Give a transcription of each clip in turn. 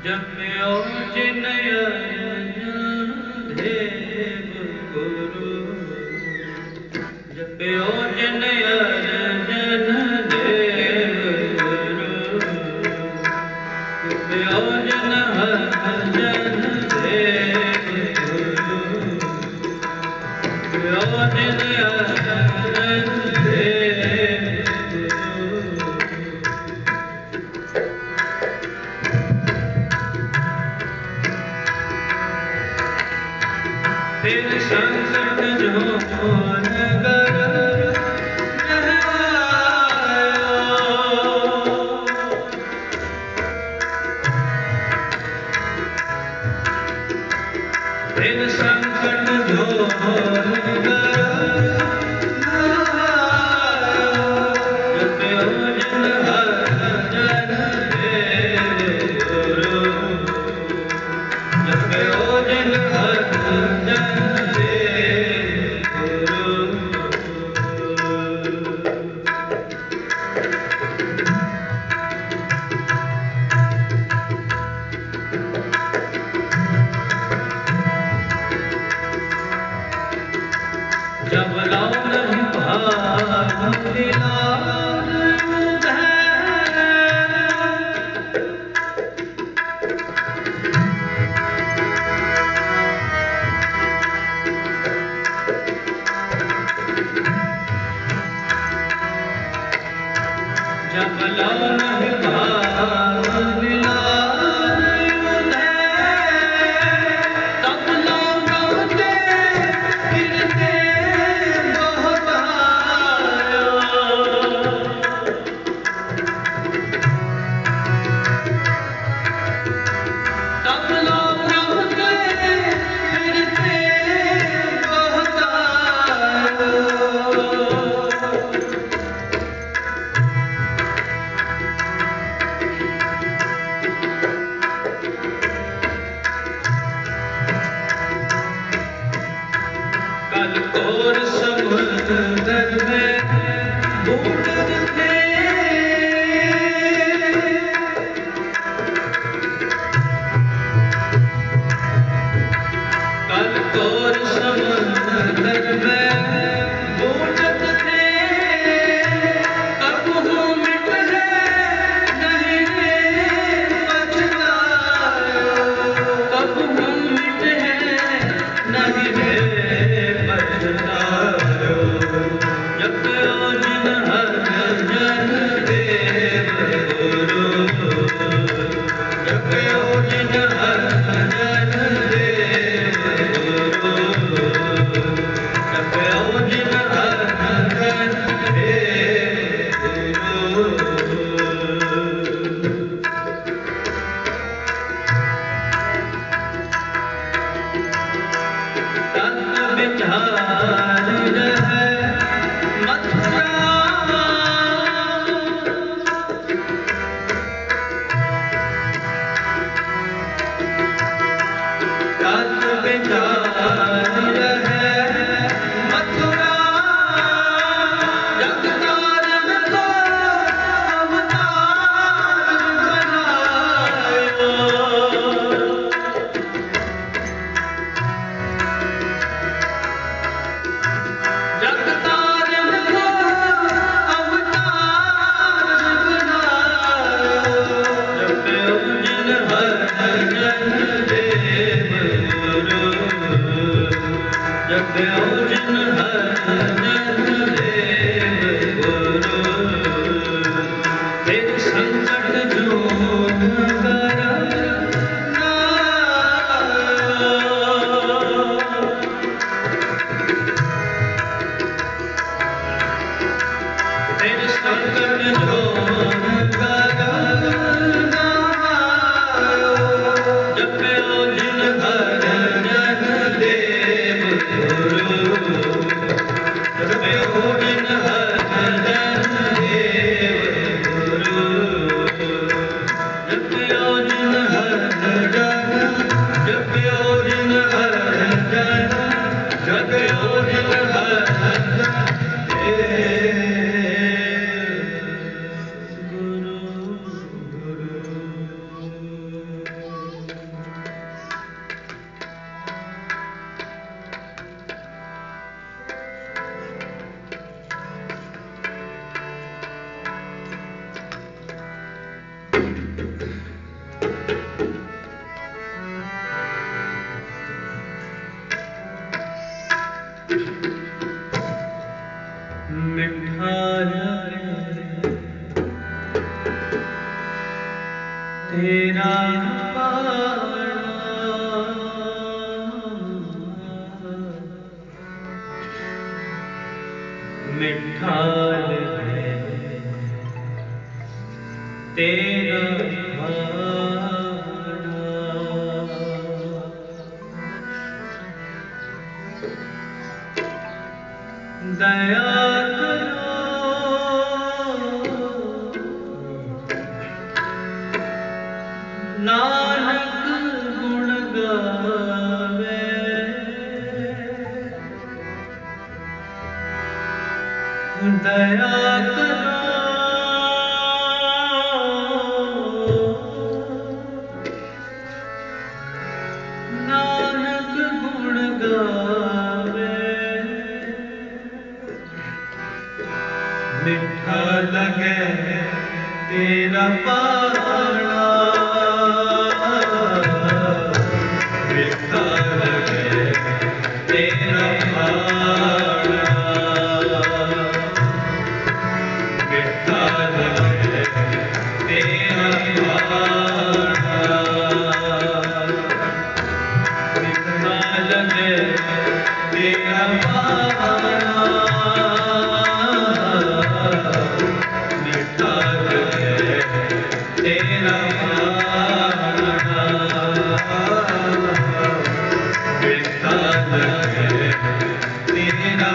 जप्यो जिनय देव गुरु जप्यो जिनय जन देव गुरु जप्यो जन जन देव गुरु जप्यो जिनय जन देव फिर संकट जो नगर फिर संकट जो जब लाओ नहीं भाग दिलार जब लाओ नहीं भाग दिलार और समुद्र में बूंद थे कल और समुद्र में बूंद थे कब हो मिट है नहीं पछतायो कब हो मिट है नहीं तेरा पाना मिठा है तेरा भाना दया नानक गुण गावे दया करो नानक गुण गावे मिठा लगे तेरा पाना मिठा लगे तेरा पाना मिठा लगे तेरा पाना मिठा लगे तेरा पाना मिठा लगे तेरा पाना मिठा लगे तेरा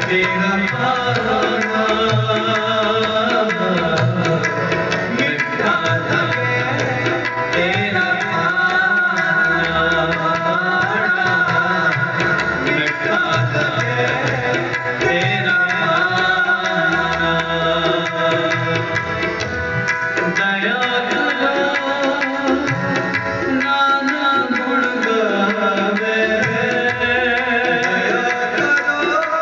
तेरा पाना मिठा लगे तेरा पाना मिठा लगे तेरा पाना दया करो नाना गुण गावे तेरा पाना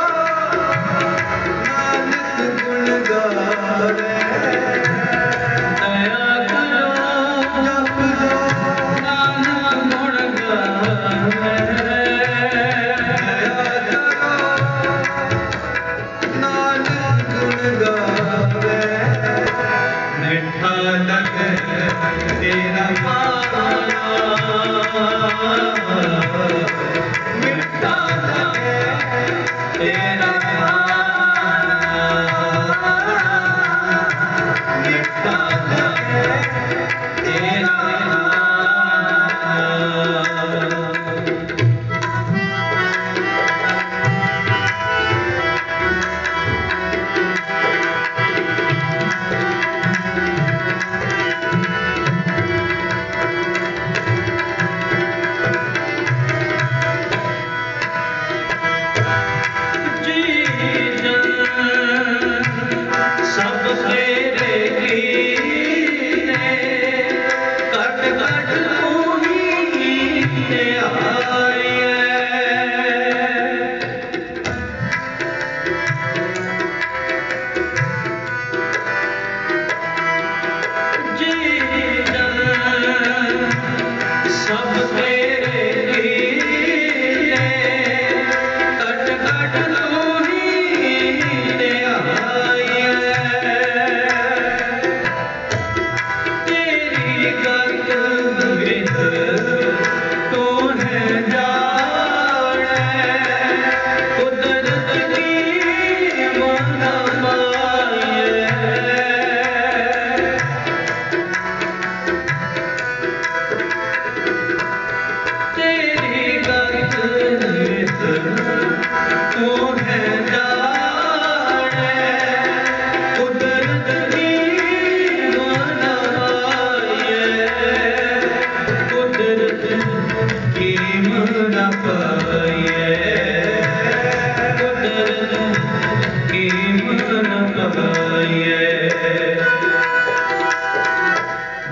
मिठा लगे तेरा पाना मिठा लगे तेरा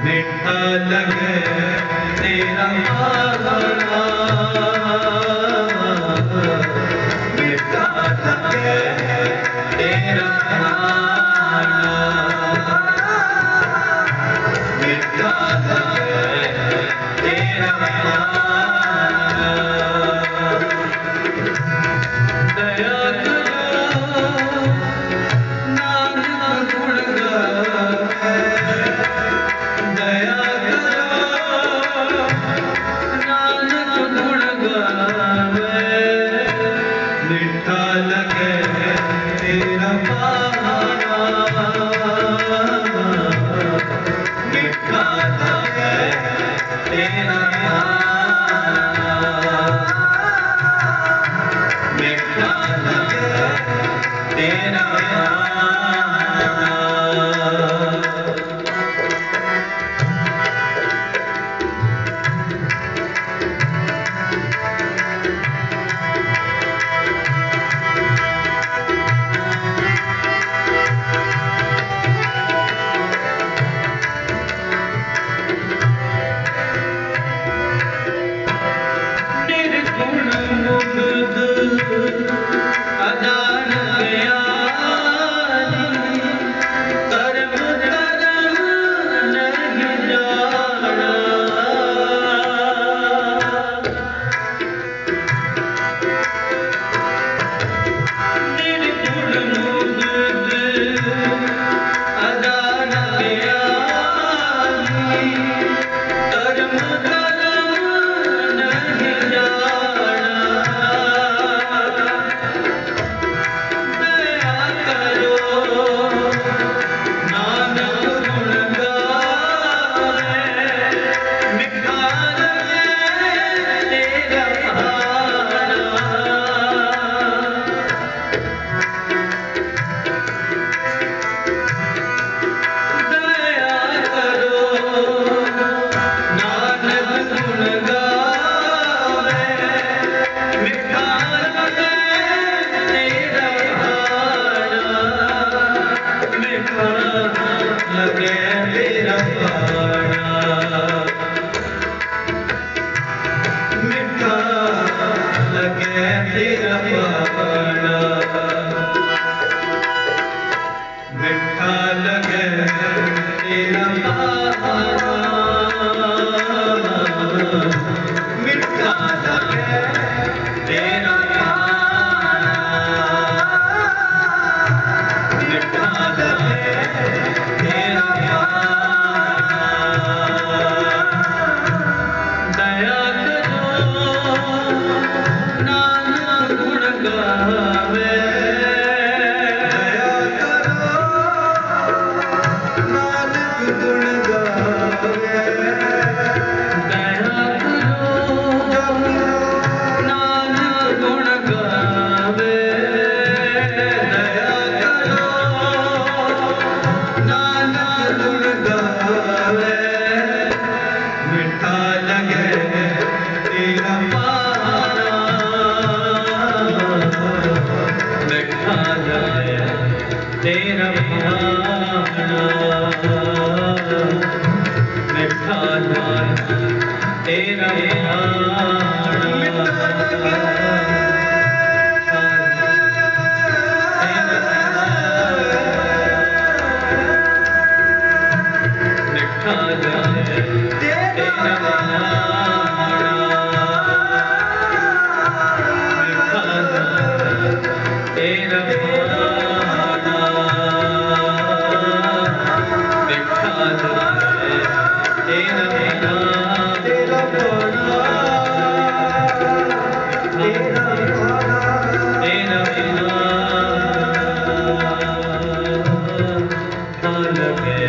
मिठा लगे तेरा पाना मिठा लगे तेरा पाना मिठा लगे तेरा पाना दया करो नानक गुण गावे दया करो नानक गुण गावे मिठा लगे तेरा पाना मिठा लगे तेरा पाना मिठा लगे तेरा पाना अदान गया गावे दया करो नानक गुण गावे दया करो नानक गुण गावे दया करो नानक गुण गावे मिठा लगे तेरा पाना मिठा लगे तेरा पाना मिठा लगे तेरा मिठा लगे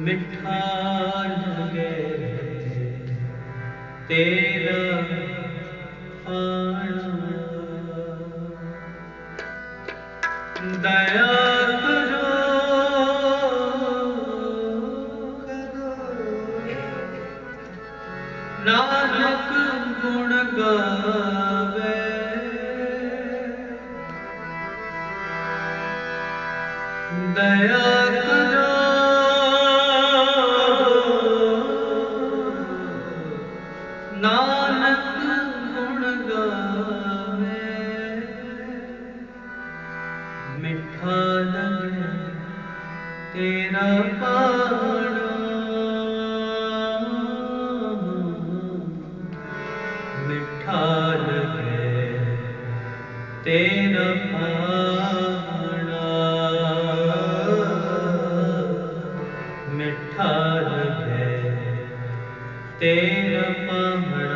मिठा लगे तेरा पाना दया करो नानक गुण गावे दया करो नानक गुण गावे मिठा लगे तेरा पाना मिठा लगे तेरा पाना मिठा लगे तेरा पाना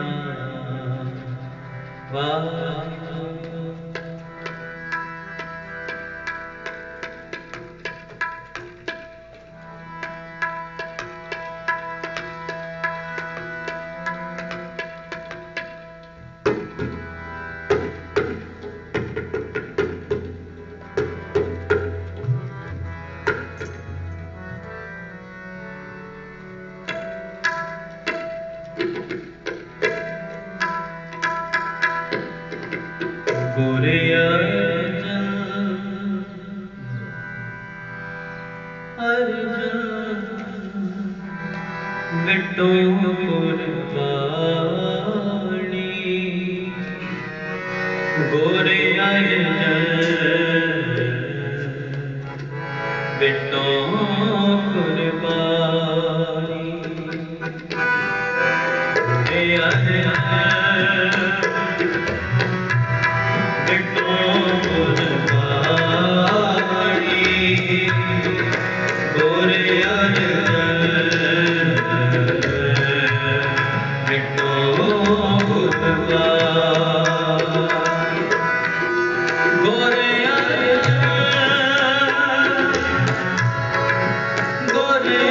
वाह गोरे अर्जन बिटो कुर्बानी गोरे अर्जन बिटो कुर्बानी गोरे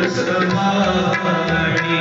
समाणी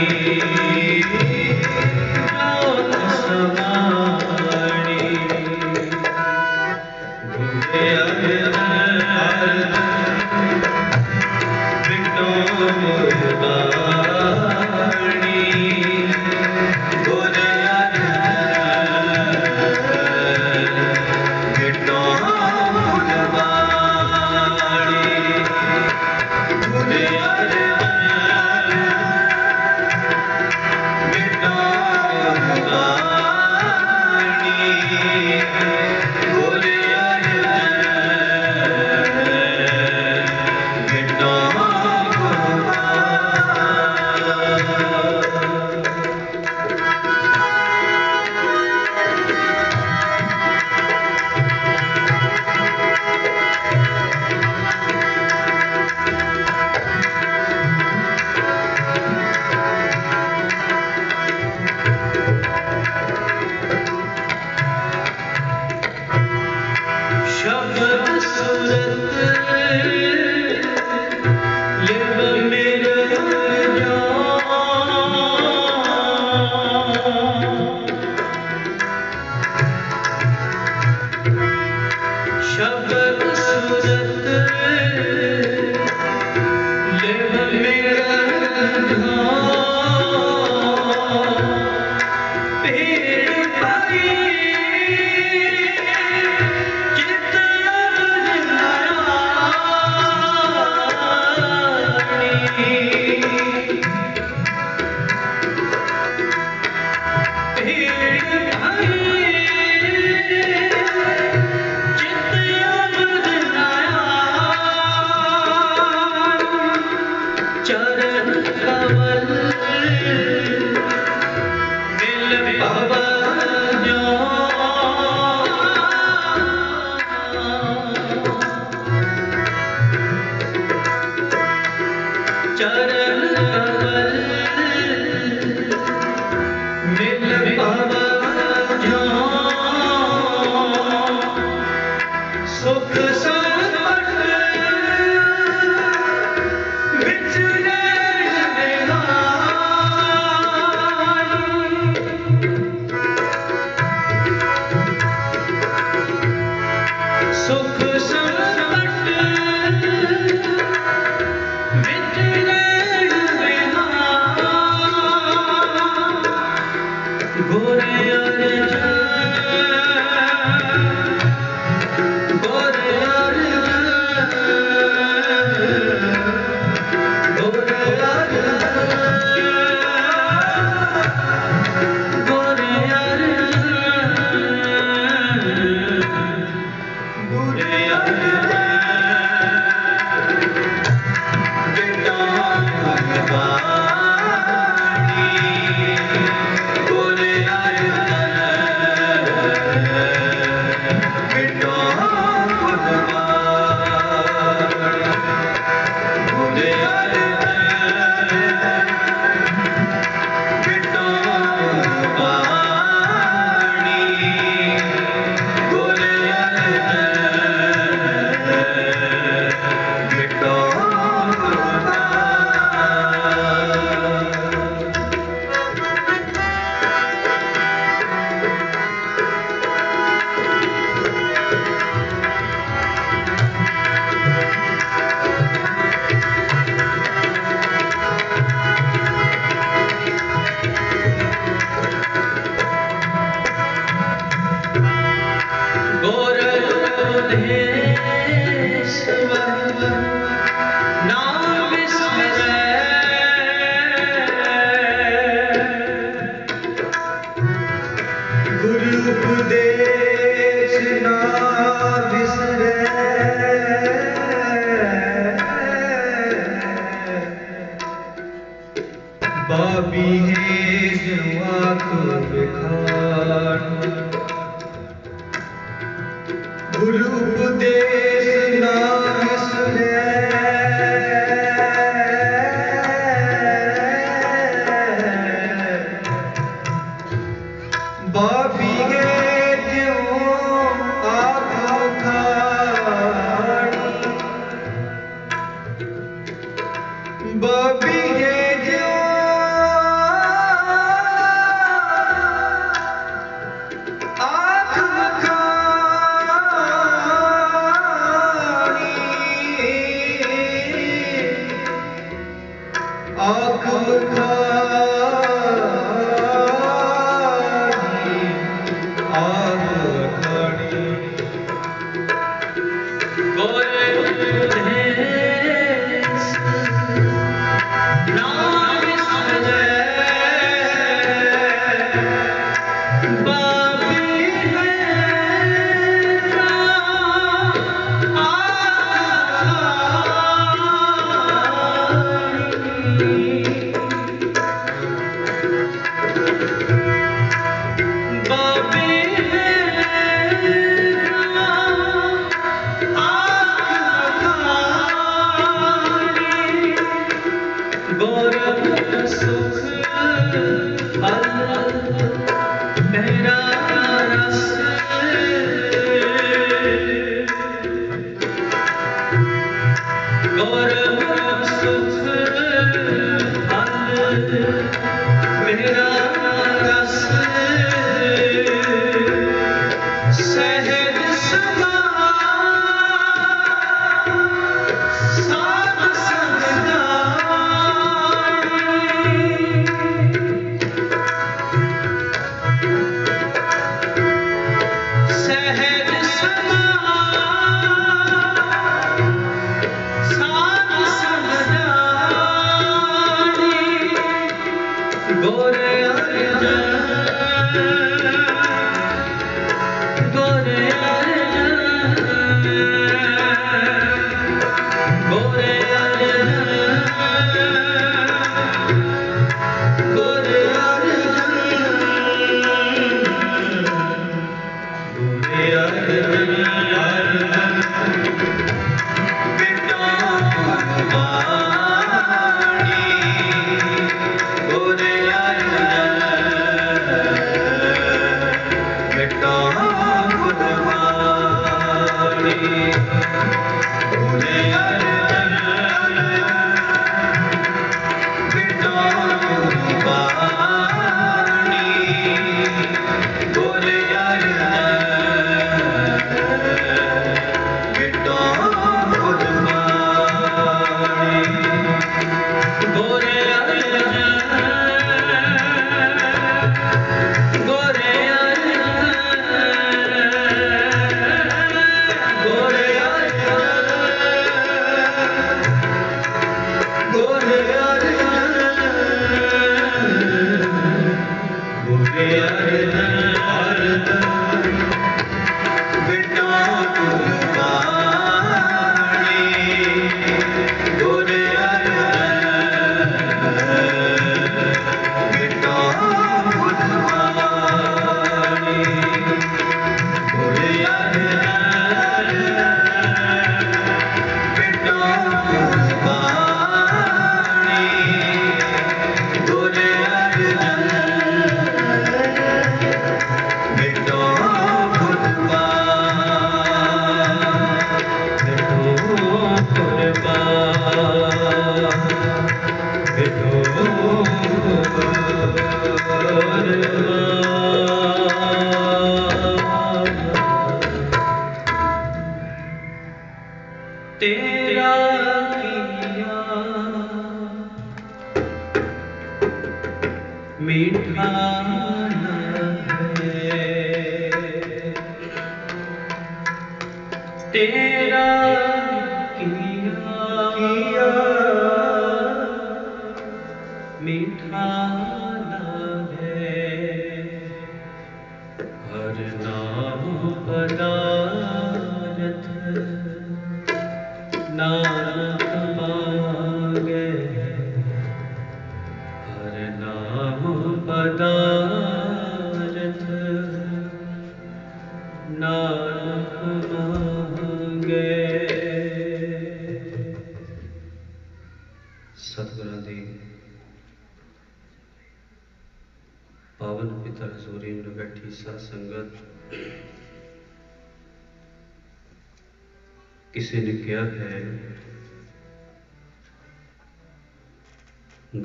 किसी ने कहा है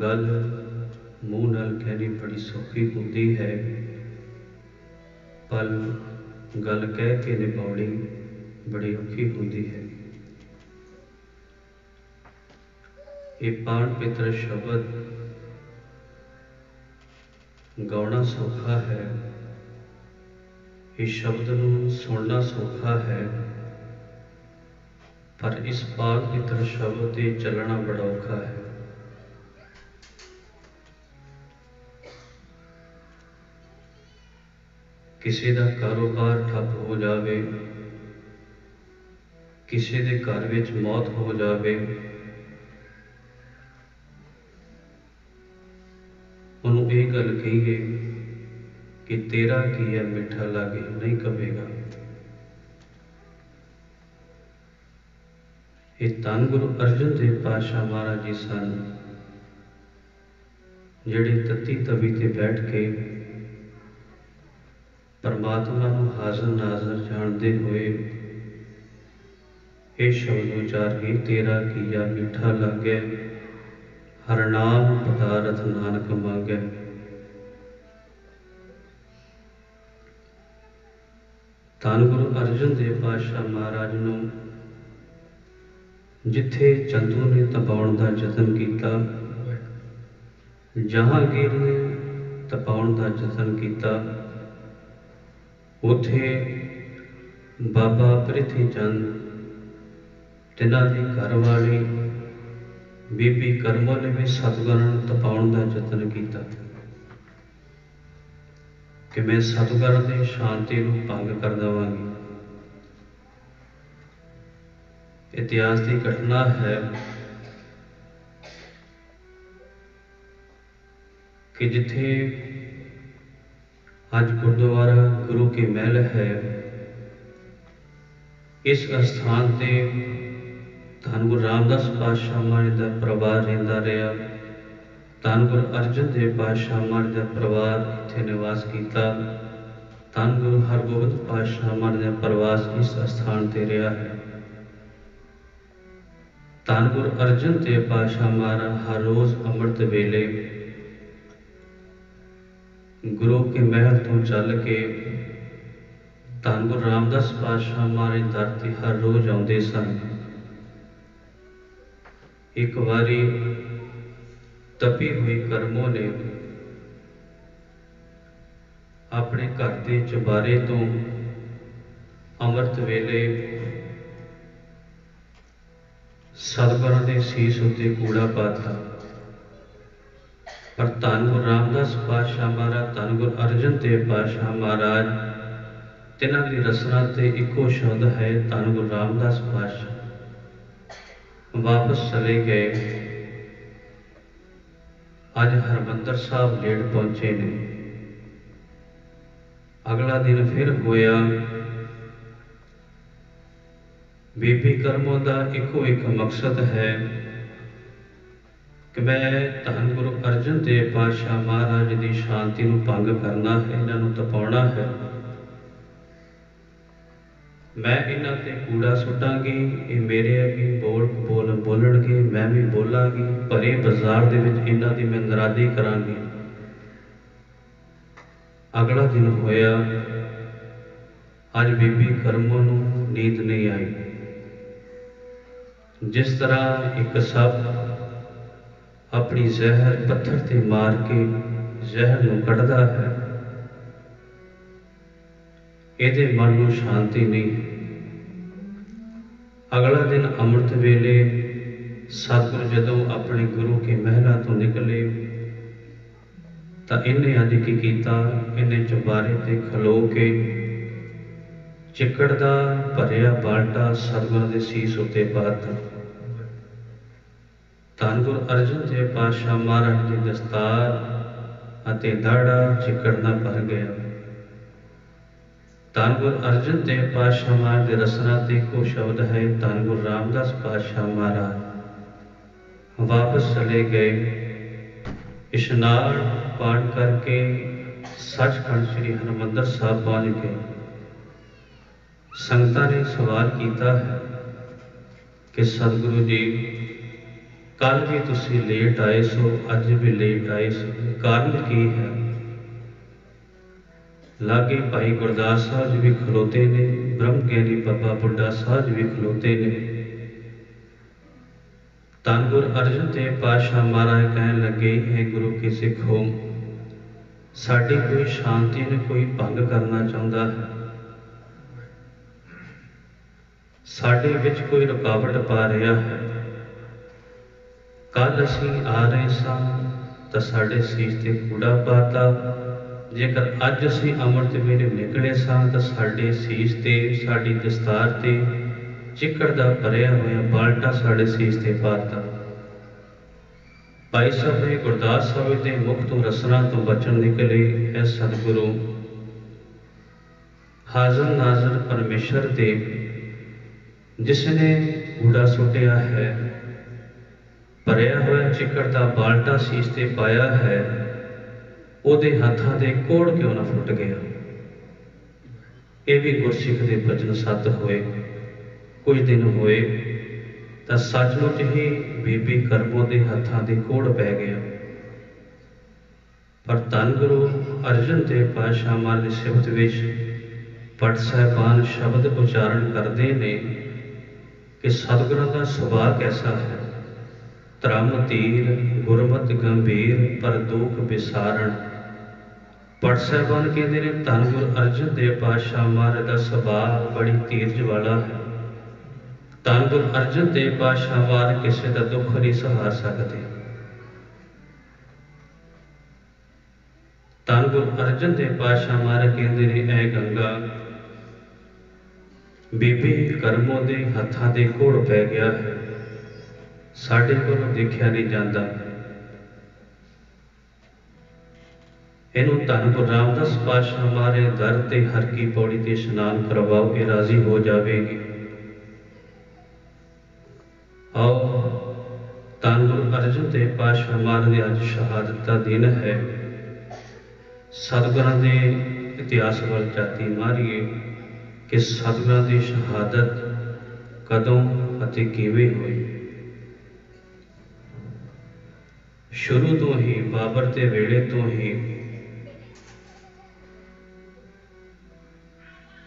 गल मूँह नाल कहनी बड़ी सौखी होती है, पर गल कह के निभानी बड़ी औखी होती है। ये पान पितर शब्द गाना सौखा है, इस शब्द नूं सुनना सौखा है, पर इस पाक पितर शब्द ते चलना बड़ा औखा है। किसी का कारोबार ठप हो जाए, किसी के घर विच मौत हो जाए, उन्होंने ये गल कही कि तेरा की है मिठा लागे नहीं कवेगा। ये धन गुरु अर्जन देव पातशाह महाराज जी सन, ਜਿਹੜੇ ਤੱਤੀ ਤਵੀ ਤੇ ਬੈਠ ਕੇ ਪਰਮਾਤਮਾ ਨੂੰ ਹਾਜ਼ਰ ਨਾਜ਼ਰ ਜਾਣਦੇ ਹੋਏ ਇਹ ਸ਼ਬਦ ਉਚਾਰ ਕੇ ਤੇਰਾ ਕੀਆ ਮਿੱਠਾ ਲੱਗੈ, ਹਰ ਨਾਮ ਪਦਾਰਥ ਨਾਨਕ ਮੰਗੈ। ਧੰਨ ਗੁਰੂ ਅਰਜਨ ਦੇਵ ਪਾਤਸ਼ਾਹ ਮਹਾਰਾਜ ਨੂੰ ਜਿੱਥੇ ਚੰਦੂ ਨੇ ਤਪਾਉਣ ਦਾ ਯਤਨ ਕੀਤਾ, ਜਹਾਂਗੀਰ ਨੇ ਤਪਾਉਣ ਦਾ ਯਤਨ ਕੀਤਾ, ਉੱਥੇ ਬਾਬਾ ਪ੍ਰਿਥੀ ਚੰਦ ਤਿੰਨਾਂ ਦੀ ਘਰਵਾਲੀ ਬੀਬੀ ਕਰਮੋ ਨੇ ਵੀ ਸਤਿਗੁਰਾਂ ਨੂੰ ਤਪਾਉਣ ਦਾ ਯਤਨ ਕੀਤਾ ਕਿ ਮੈਂ ਸਤਿਗੁਰਾਂ ਦੀ ਸ਼ਾਂਤੀ ਨੂੰ ਭੰਗ ਕਰ ਦੇਵਾਂਗੀ। ਇਤਿਹਾਸ ਦੀ ਘਟਨਾ ਹੈ कि जिथे आज गुरुद्वारा गुरु के महल है, इस स्थान से धन गुरु रामदास पातशाह महाराज का परिवार रहिंदा रहा। धन गुरु अर्जन देव पातशाह महाराज का परिवार इत्थे निवास किया। धन गुरु हरगोबिंद पातशाह महाराज का प्रवास इस स्थान से रहा है। धन गुरु अर्जन देव पातशाह महाराज हर रोज़ अमृत वेले गुरु के महल तो चल के धन गुरु रामदास पातशाह महाराज दर ते हर रोज़ आउंदे सन। एक बारी तपी हुई करमों ने अपने घर के चुबारे तो अमृत वेले सतगुरां दे सीस उत्ते कूड़ा पाता, पर धन गुरु रामदास पातशाह महाराज, धन गुरु अर्जन देव पातशाह महाराज तिन्हां दी रसना ते इको शब्द है धन गुरु रामदास पातशाह वापस चले गए। अज हरमंदर साहब लेट पहुंचे ने। अगला दिन फिर होया। बीबी करमों का इको एक मकसद है कि मैं धन गुरु अर्जन देव पातशाह महाराज की शांति को भंग करना है, इन्हों तपाउणा है। मैं इन्हां ते कूड़ा सुटांगी, ये मेरे अगे बोलणगे, मैं भी बोलांगी, भरे बाजार दे विच इन्हां दी मैं नरादी करांगी। अगला दिन होया। अज बीबी करमों नूं नींद नहीं आई। जिस तरह एक सप अपनी जहर पत्थर ते मार के जहर नूं कढ़दा है, इहदे मन नूं शांति नहीं। अगला दिन अमृत वेले सतगुरु जदों अपने गुरु के महलों तो निकले तो इन्हें अज की कीता, इन्हें चुबारे ते खलो के चिकड़ दा भरिया बाल्टा सतगुरां दे सीस उत्ते पाता। धन गुरु अर्जन देव पातशाह महाराज की दस्तार अते दाड़ा चिकड़ नाल भर गया। धन गुरु अर्जन देव पातशाह महाराज के रसना ते को शब्द है धन गुरु रामदास पातशाह महाराज वापस चले गए। इशनान पाठ करके सचखंड श्री हरमंदर साहब पहुंच गए। संगतां ने सवाल किया है कि सतगुरु जी कल भी तुसी लेट आए सो, अज भी लेट आए सो, कारण की है? लागे भाई गुरदास साहब जी भी खलोते ने, ब्रह्म ज्ञानी बाबा बुढ़ा साहब जी भी खलोते ने। धन गुरु अर्जन देव पातशाह महाराज कहन लगे, है गुरु के सिखो, साडी कोई शांति ने कोई भंग करना चाहता है, साडे विच कोई रुकावट पा रहा है। कल असी आ रहे सां तो साडे सीस ते कूड़ा पाता, जेकर अज असी अमृत वेले निकले सां तो साडे सीस ते साडी दस्तार ते चिकड़ दा भरिया होया बाल्टा साडे सीस ते पाता। भाई साहब ने गुरदास साहब के मुख तो रसना तो बचन निकले, है सतगुरु हाजर नाजर परमेश्वर दे जिसने कूड़ा सुटिया है, ਭਰਿਆ ਹੋਇਆ ਚਿੱਕੜ ਦਾ ਬਾਲਟਾ ਸੀਸ ਤੇ ਪਾਇਆ ਹੈ, ਉਹਦੇ ਹੱਥਾਂ ਦੇ ਕੋੜ ਕਿਉਂ ਨਾ ਫੁੱਟ ਗਿਆ। ਇਹ ਵੀ ਗੁਰਸਿੱਖ ਦੇ ਬਚਨ ਸੱਤ ਹੋਏ। ਕੁਝ ਦਿਨ ਹੋਏ ਤਾਂ ਸੱਚਮੁੱਚ ਹੀ ਬੀਬੀ ਕਰਮੋ ਦੇ ਹੱਥਾਂ ਦੇ ਕੋੜ ਪੈ ਗਿਆ। ਪਰ ਧੰਨ ਗੁਰੂ ਅਰਜਨ ਦੇਵ ਪਾਤਸ਼ਾਹ ਮਹਾਰਾਜ ਦੀ ਸਿਫਤ ਵਿੱਚ ਭੱਟ ਸਾਹਿਬਾਨ ਸ਼ਬਦ ਉਚਾਰਨ ਕਰਦੇ ਨੇ ਕਿ ਸਤਿਗੁਰਾਂ ਦਾ ਸੁਭਾਅ ਕੈਸਾ ਹੈ। ਧਰਮ ਧੀਰ ਗੁਰਮਤਿ ਗੰਭੀਰ ਪਰ ਦੁੱਖ ਵਿਸਾਰਣ। ਭੱਟ ਸਾਹਿਬਾਨ ਕਹਿੰਦੇ ਨੇ ਧੰਨ ਗੁਰੂ ਅਰਜਨ ਦੇਵ ਪਾਤਸ਼ਾਹ ਮਹਾਰਾਜ ਦਾ ਸੁਭਾਅ ਬੜੀ ਧੀਰਜ ਵਾਲਾ ਹੈ। ਧੰਨ ਗੁਰੂ ਅਰਜਨ ਦੇਵ ਪਾਤਸ਼ਾਹ ਮਹਾਰਾਜ ਕਿਸੇ ਦਾ ਦੁੱਖ ਨਹੀਂ ਸਹਾਰ ਸਕਦੇ। ਧੰਨ ਗੁਰੂ ਅਰਜਨ ਦੇਵ ਪਾਤਸ਼ਾਹ ਮਹਾਰਾਜ ਕਹਿੰਦੇ ਨੇ ਐ ਗੰਗਾ ਬੀਬੀ ਕਰਮੋ ਦੇ ਹੱਥਾਂ ਦੇ ਕੋੜ ਪੈ ਗਿਆ ਹੈ, ਸਾਡੇ ਕੋਲੋਂ ਦੇਖਿਆ ਨਹੀਂ ਜਾਂਦਾ। ਇਹਨੂੰ ਧੰਨ ਗੁਰੂ ਰਾਮਦਾਸ ਪਾਤਸ਼ਾਹ ਮਹਾਰਾਜ ਦਰ ਤੇ ਹਰ ਕੀ ਪੌੜੀ ਤੇ ਇਸ਼ਨਾਨ ਕਰਵਾਓ, ਇਹ ਰਾਜ਼ੀ ਹੋ ਜਾਵੇਗੀ। ਆਓ ਧੰਨ ਗੁਰੂ ਅਰਜਨ ਦੇਵ ਪਾਤਸ਼ਾਹ ਮਹਾਰਾਜ ਦੀ ਅੱਜ ਸ਼ਹਾਦਤ ਦਾ ਦਿਨ ਹੈ। ਸਤਿਗੁਰਾਂ ਦੇ ਇਤਿਹਾਸ ਵੱਲ ਝਾਤੀ ਮਾਰੀਏ ਕਿ ਸਤਿਗੁਰਾਂ ਦੀ ਸ਼ਹਾਦਤ ਕਦੋਂ ਅਤੇ ਕਿਵੇਂ ਹੋਈ। ਸ਼ੁਰੂ ਤੋਂ ਹੀ ਬਾਬਰ ਦੇ ਵੇਲੇ ਤੋਂ ਹੀ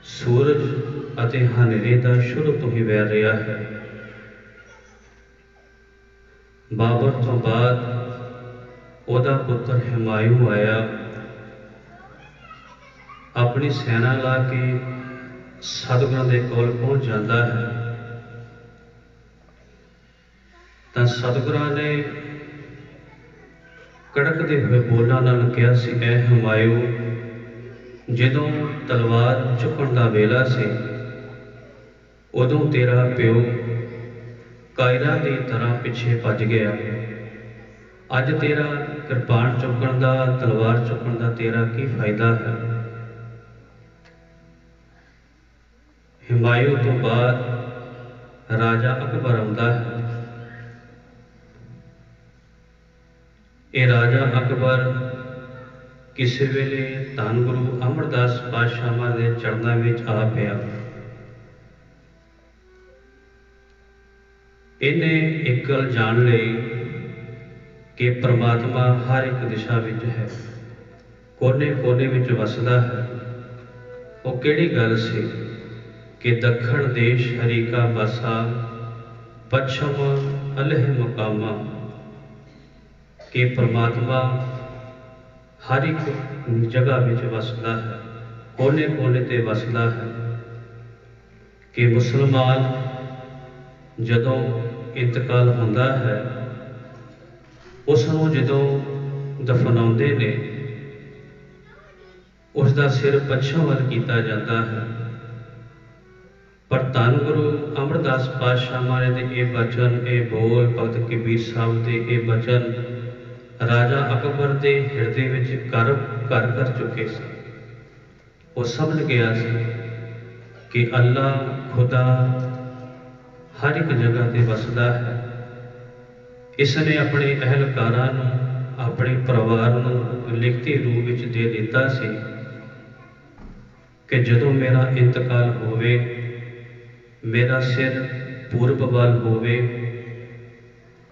ਸੂਰਜ ਅਤੇ ਹਨੇਰੇ ਦਾ ਸ਼ੁਰੂ ਤੋਂ ਹੀ ਵੈਰ ਰਿਹਾ ਹੈ। ਬਾਬਰ ਤੋਂ ਬਾਅਦ ਉਹਦਾ ਪੁੱਤਰ ਹਿਮਾਯੂ ਆਇਆ, ਆਪਣੀ ਸੈਨਾ ਲਾ ਕੇ ਸਤਿਗੁਰਾਂ ਦੇ ਕੋਲ ਪਹੁੰਚ ਜਾਂਦਾ ਹੈ ਤਾਂ ਸਤਿਗੁਰਾਂ ਨੇ ਕੜਕਦੇ ਹੋਏ ਬੋਲਾਂ ਨਾਲ ਕਿਹਾ ਸੀ, ਐ ਹਿਮਾਯੂ, ਜਦੋਂ ਤਲਵਾਰ ਚੁੱਕਣ ਦਾ ਵੇਲਾ ਸੀ ਉਦੋਂ ਤੇਰਾ ਪਿਓ ਕਾਇਰਾਂ ਦੀ ਤਰ੍ਹਾਂ ਪਿੱਛੇ ਭੱਜ ਗਿਆ। ਅੱਜ ਤੇਰਾ ਕਿਰਪਾਨ ਚੁੱਕਣ ਦਾ, ਤਲਵਾਰ ਚੁੱਕਣ ਦਾ ਤੇਰਾ ਕੀ ਫਾਇਦਾ ਹੈ। ਹਿਮਾਯੂ ਤੋਂ ਬਾਅਦ ਰਾਜਾ ਅਕਬਰ ਆਉਂਦਾ ਹੈ। ਇਹ ਰਾਜਾ ਅਕਬਰ ਕਿਸੇ ਵੇਲੇ ਧੰਨ ਗੁਰੂ ਅਮਰਦਾਸ ਪਾਤਸ਼ਾਹ ਮਹਾਰਾਜ ਦੇ ਚਰਨਾਂ ਵਿੱਚ ਆ ਪਿਆ। ਇਹਨੇ ਇੱਕ ਗੱਲ ਜਾਣ ਲਈ ਕਿ ਪ੍ਰਮਾਤਮਾ ਹਰ ਇੱਕ ਦਿਸ਼ਾ ਵਿੱਚ ਹੈ, ਕੋਨੇ ਕੋਨੇ ਵਿੱਚ ਵਸਦਾ ਹੈ। ਉਹ ਕਿਹੜੀ ਗੱਲ ਸੀ ਕਿ ਦੱਖਣ ਦੇਸ਼ ਹਰੀ ਕਾ ਬਸਾ, ਪੱਛਮ ਅਲਹ ਮੁਕਾਮਾ, ਕਿ ਪ੍ਰਮਾਤਮਾ ਹਰ ਇੱਕ ਜਗ੍ਹਾ ਵਿੱਚ ਵਸਦਾ ਹੈ, ਕੋਨੇ ਕੋਨੇ ਤੇ ਵਸਦਾ ਹੈ। ਕਿ ਮੁਸਲਮਾਨ ਜਦੋਂ ਇੰਤਕਾਲ ਹੁੰਦਾ ਹੈ, ਉਸ ਨੂੰ ਜਦੋਂ ਦਫਨਾਉਂਦੇ ਨੇ ਉਸ ਦਾ ਸਿਰ ਪੱਛਮ ਵੱਲ ਕੀਤਾ ਜਾਂਦਾ ਹੈ। ਪਰ ਧੰਨ ਗੁਰੂ ਅਮਰਦਾਸ ਪਾਤਸ਼ਾਹ ਮਹਾਰਾਜ ਦੇ ਇਹ ਬਚਨ, ਇਹ ਬੋਲ, ਭਗਤ ਕਬੀਰ ਸਾਹਿਬ ਦੇ ਇਹ ਬਚਨ ਰਾਜਾ ਅਕਬਰ ਦੇ ਹਿਰਦੇ ਵਿੱਚ ਘਰ ਕਰ ਚੁੱਕੇ ਸੀ। ਉਹ ਸਮਝ ਗਿਆ ਸੀ ਕਿ ਅੱਲਾ ਖੁਦਾ ਹਰ ਇੱਕ ਜਗ੍ਹਾ ਤੇ ਵਸਦਾ ਹੈ। ਇਸ ਨੇ ਆਪਣੇ ਅਹਿਲਕਾਰਾਂ ਨੂੰ, ਆਪਣੇ ਪਰਿਵਾਰ ਨੂੰ ਲਿਖਤੀ ਰੂਪ ਵਿੱਚ ਦੇ ਦਿੱਤਾ ਸੀ ਕਿ ਜਦੋਂ ਮੇਰਾ ਇੰਤਕਾਲ ਹੋਵੇ, ਮੇਰਾ ਸਿਰ ਪੂਰਬ ਵੱਲ ਹੋਵੇ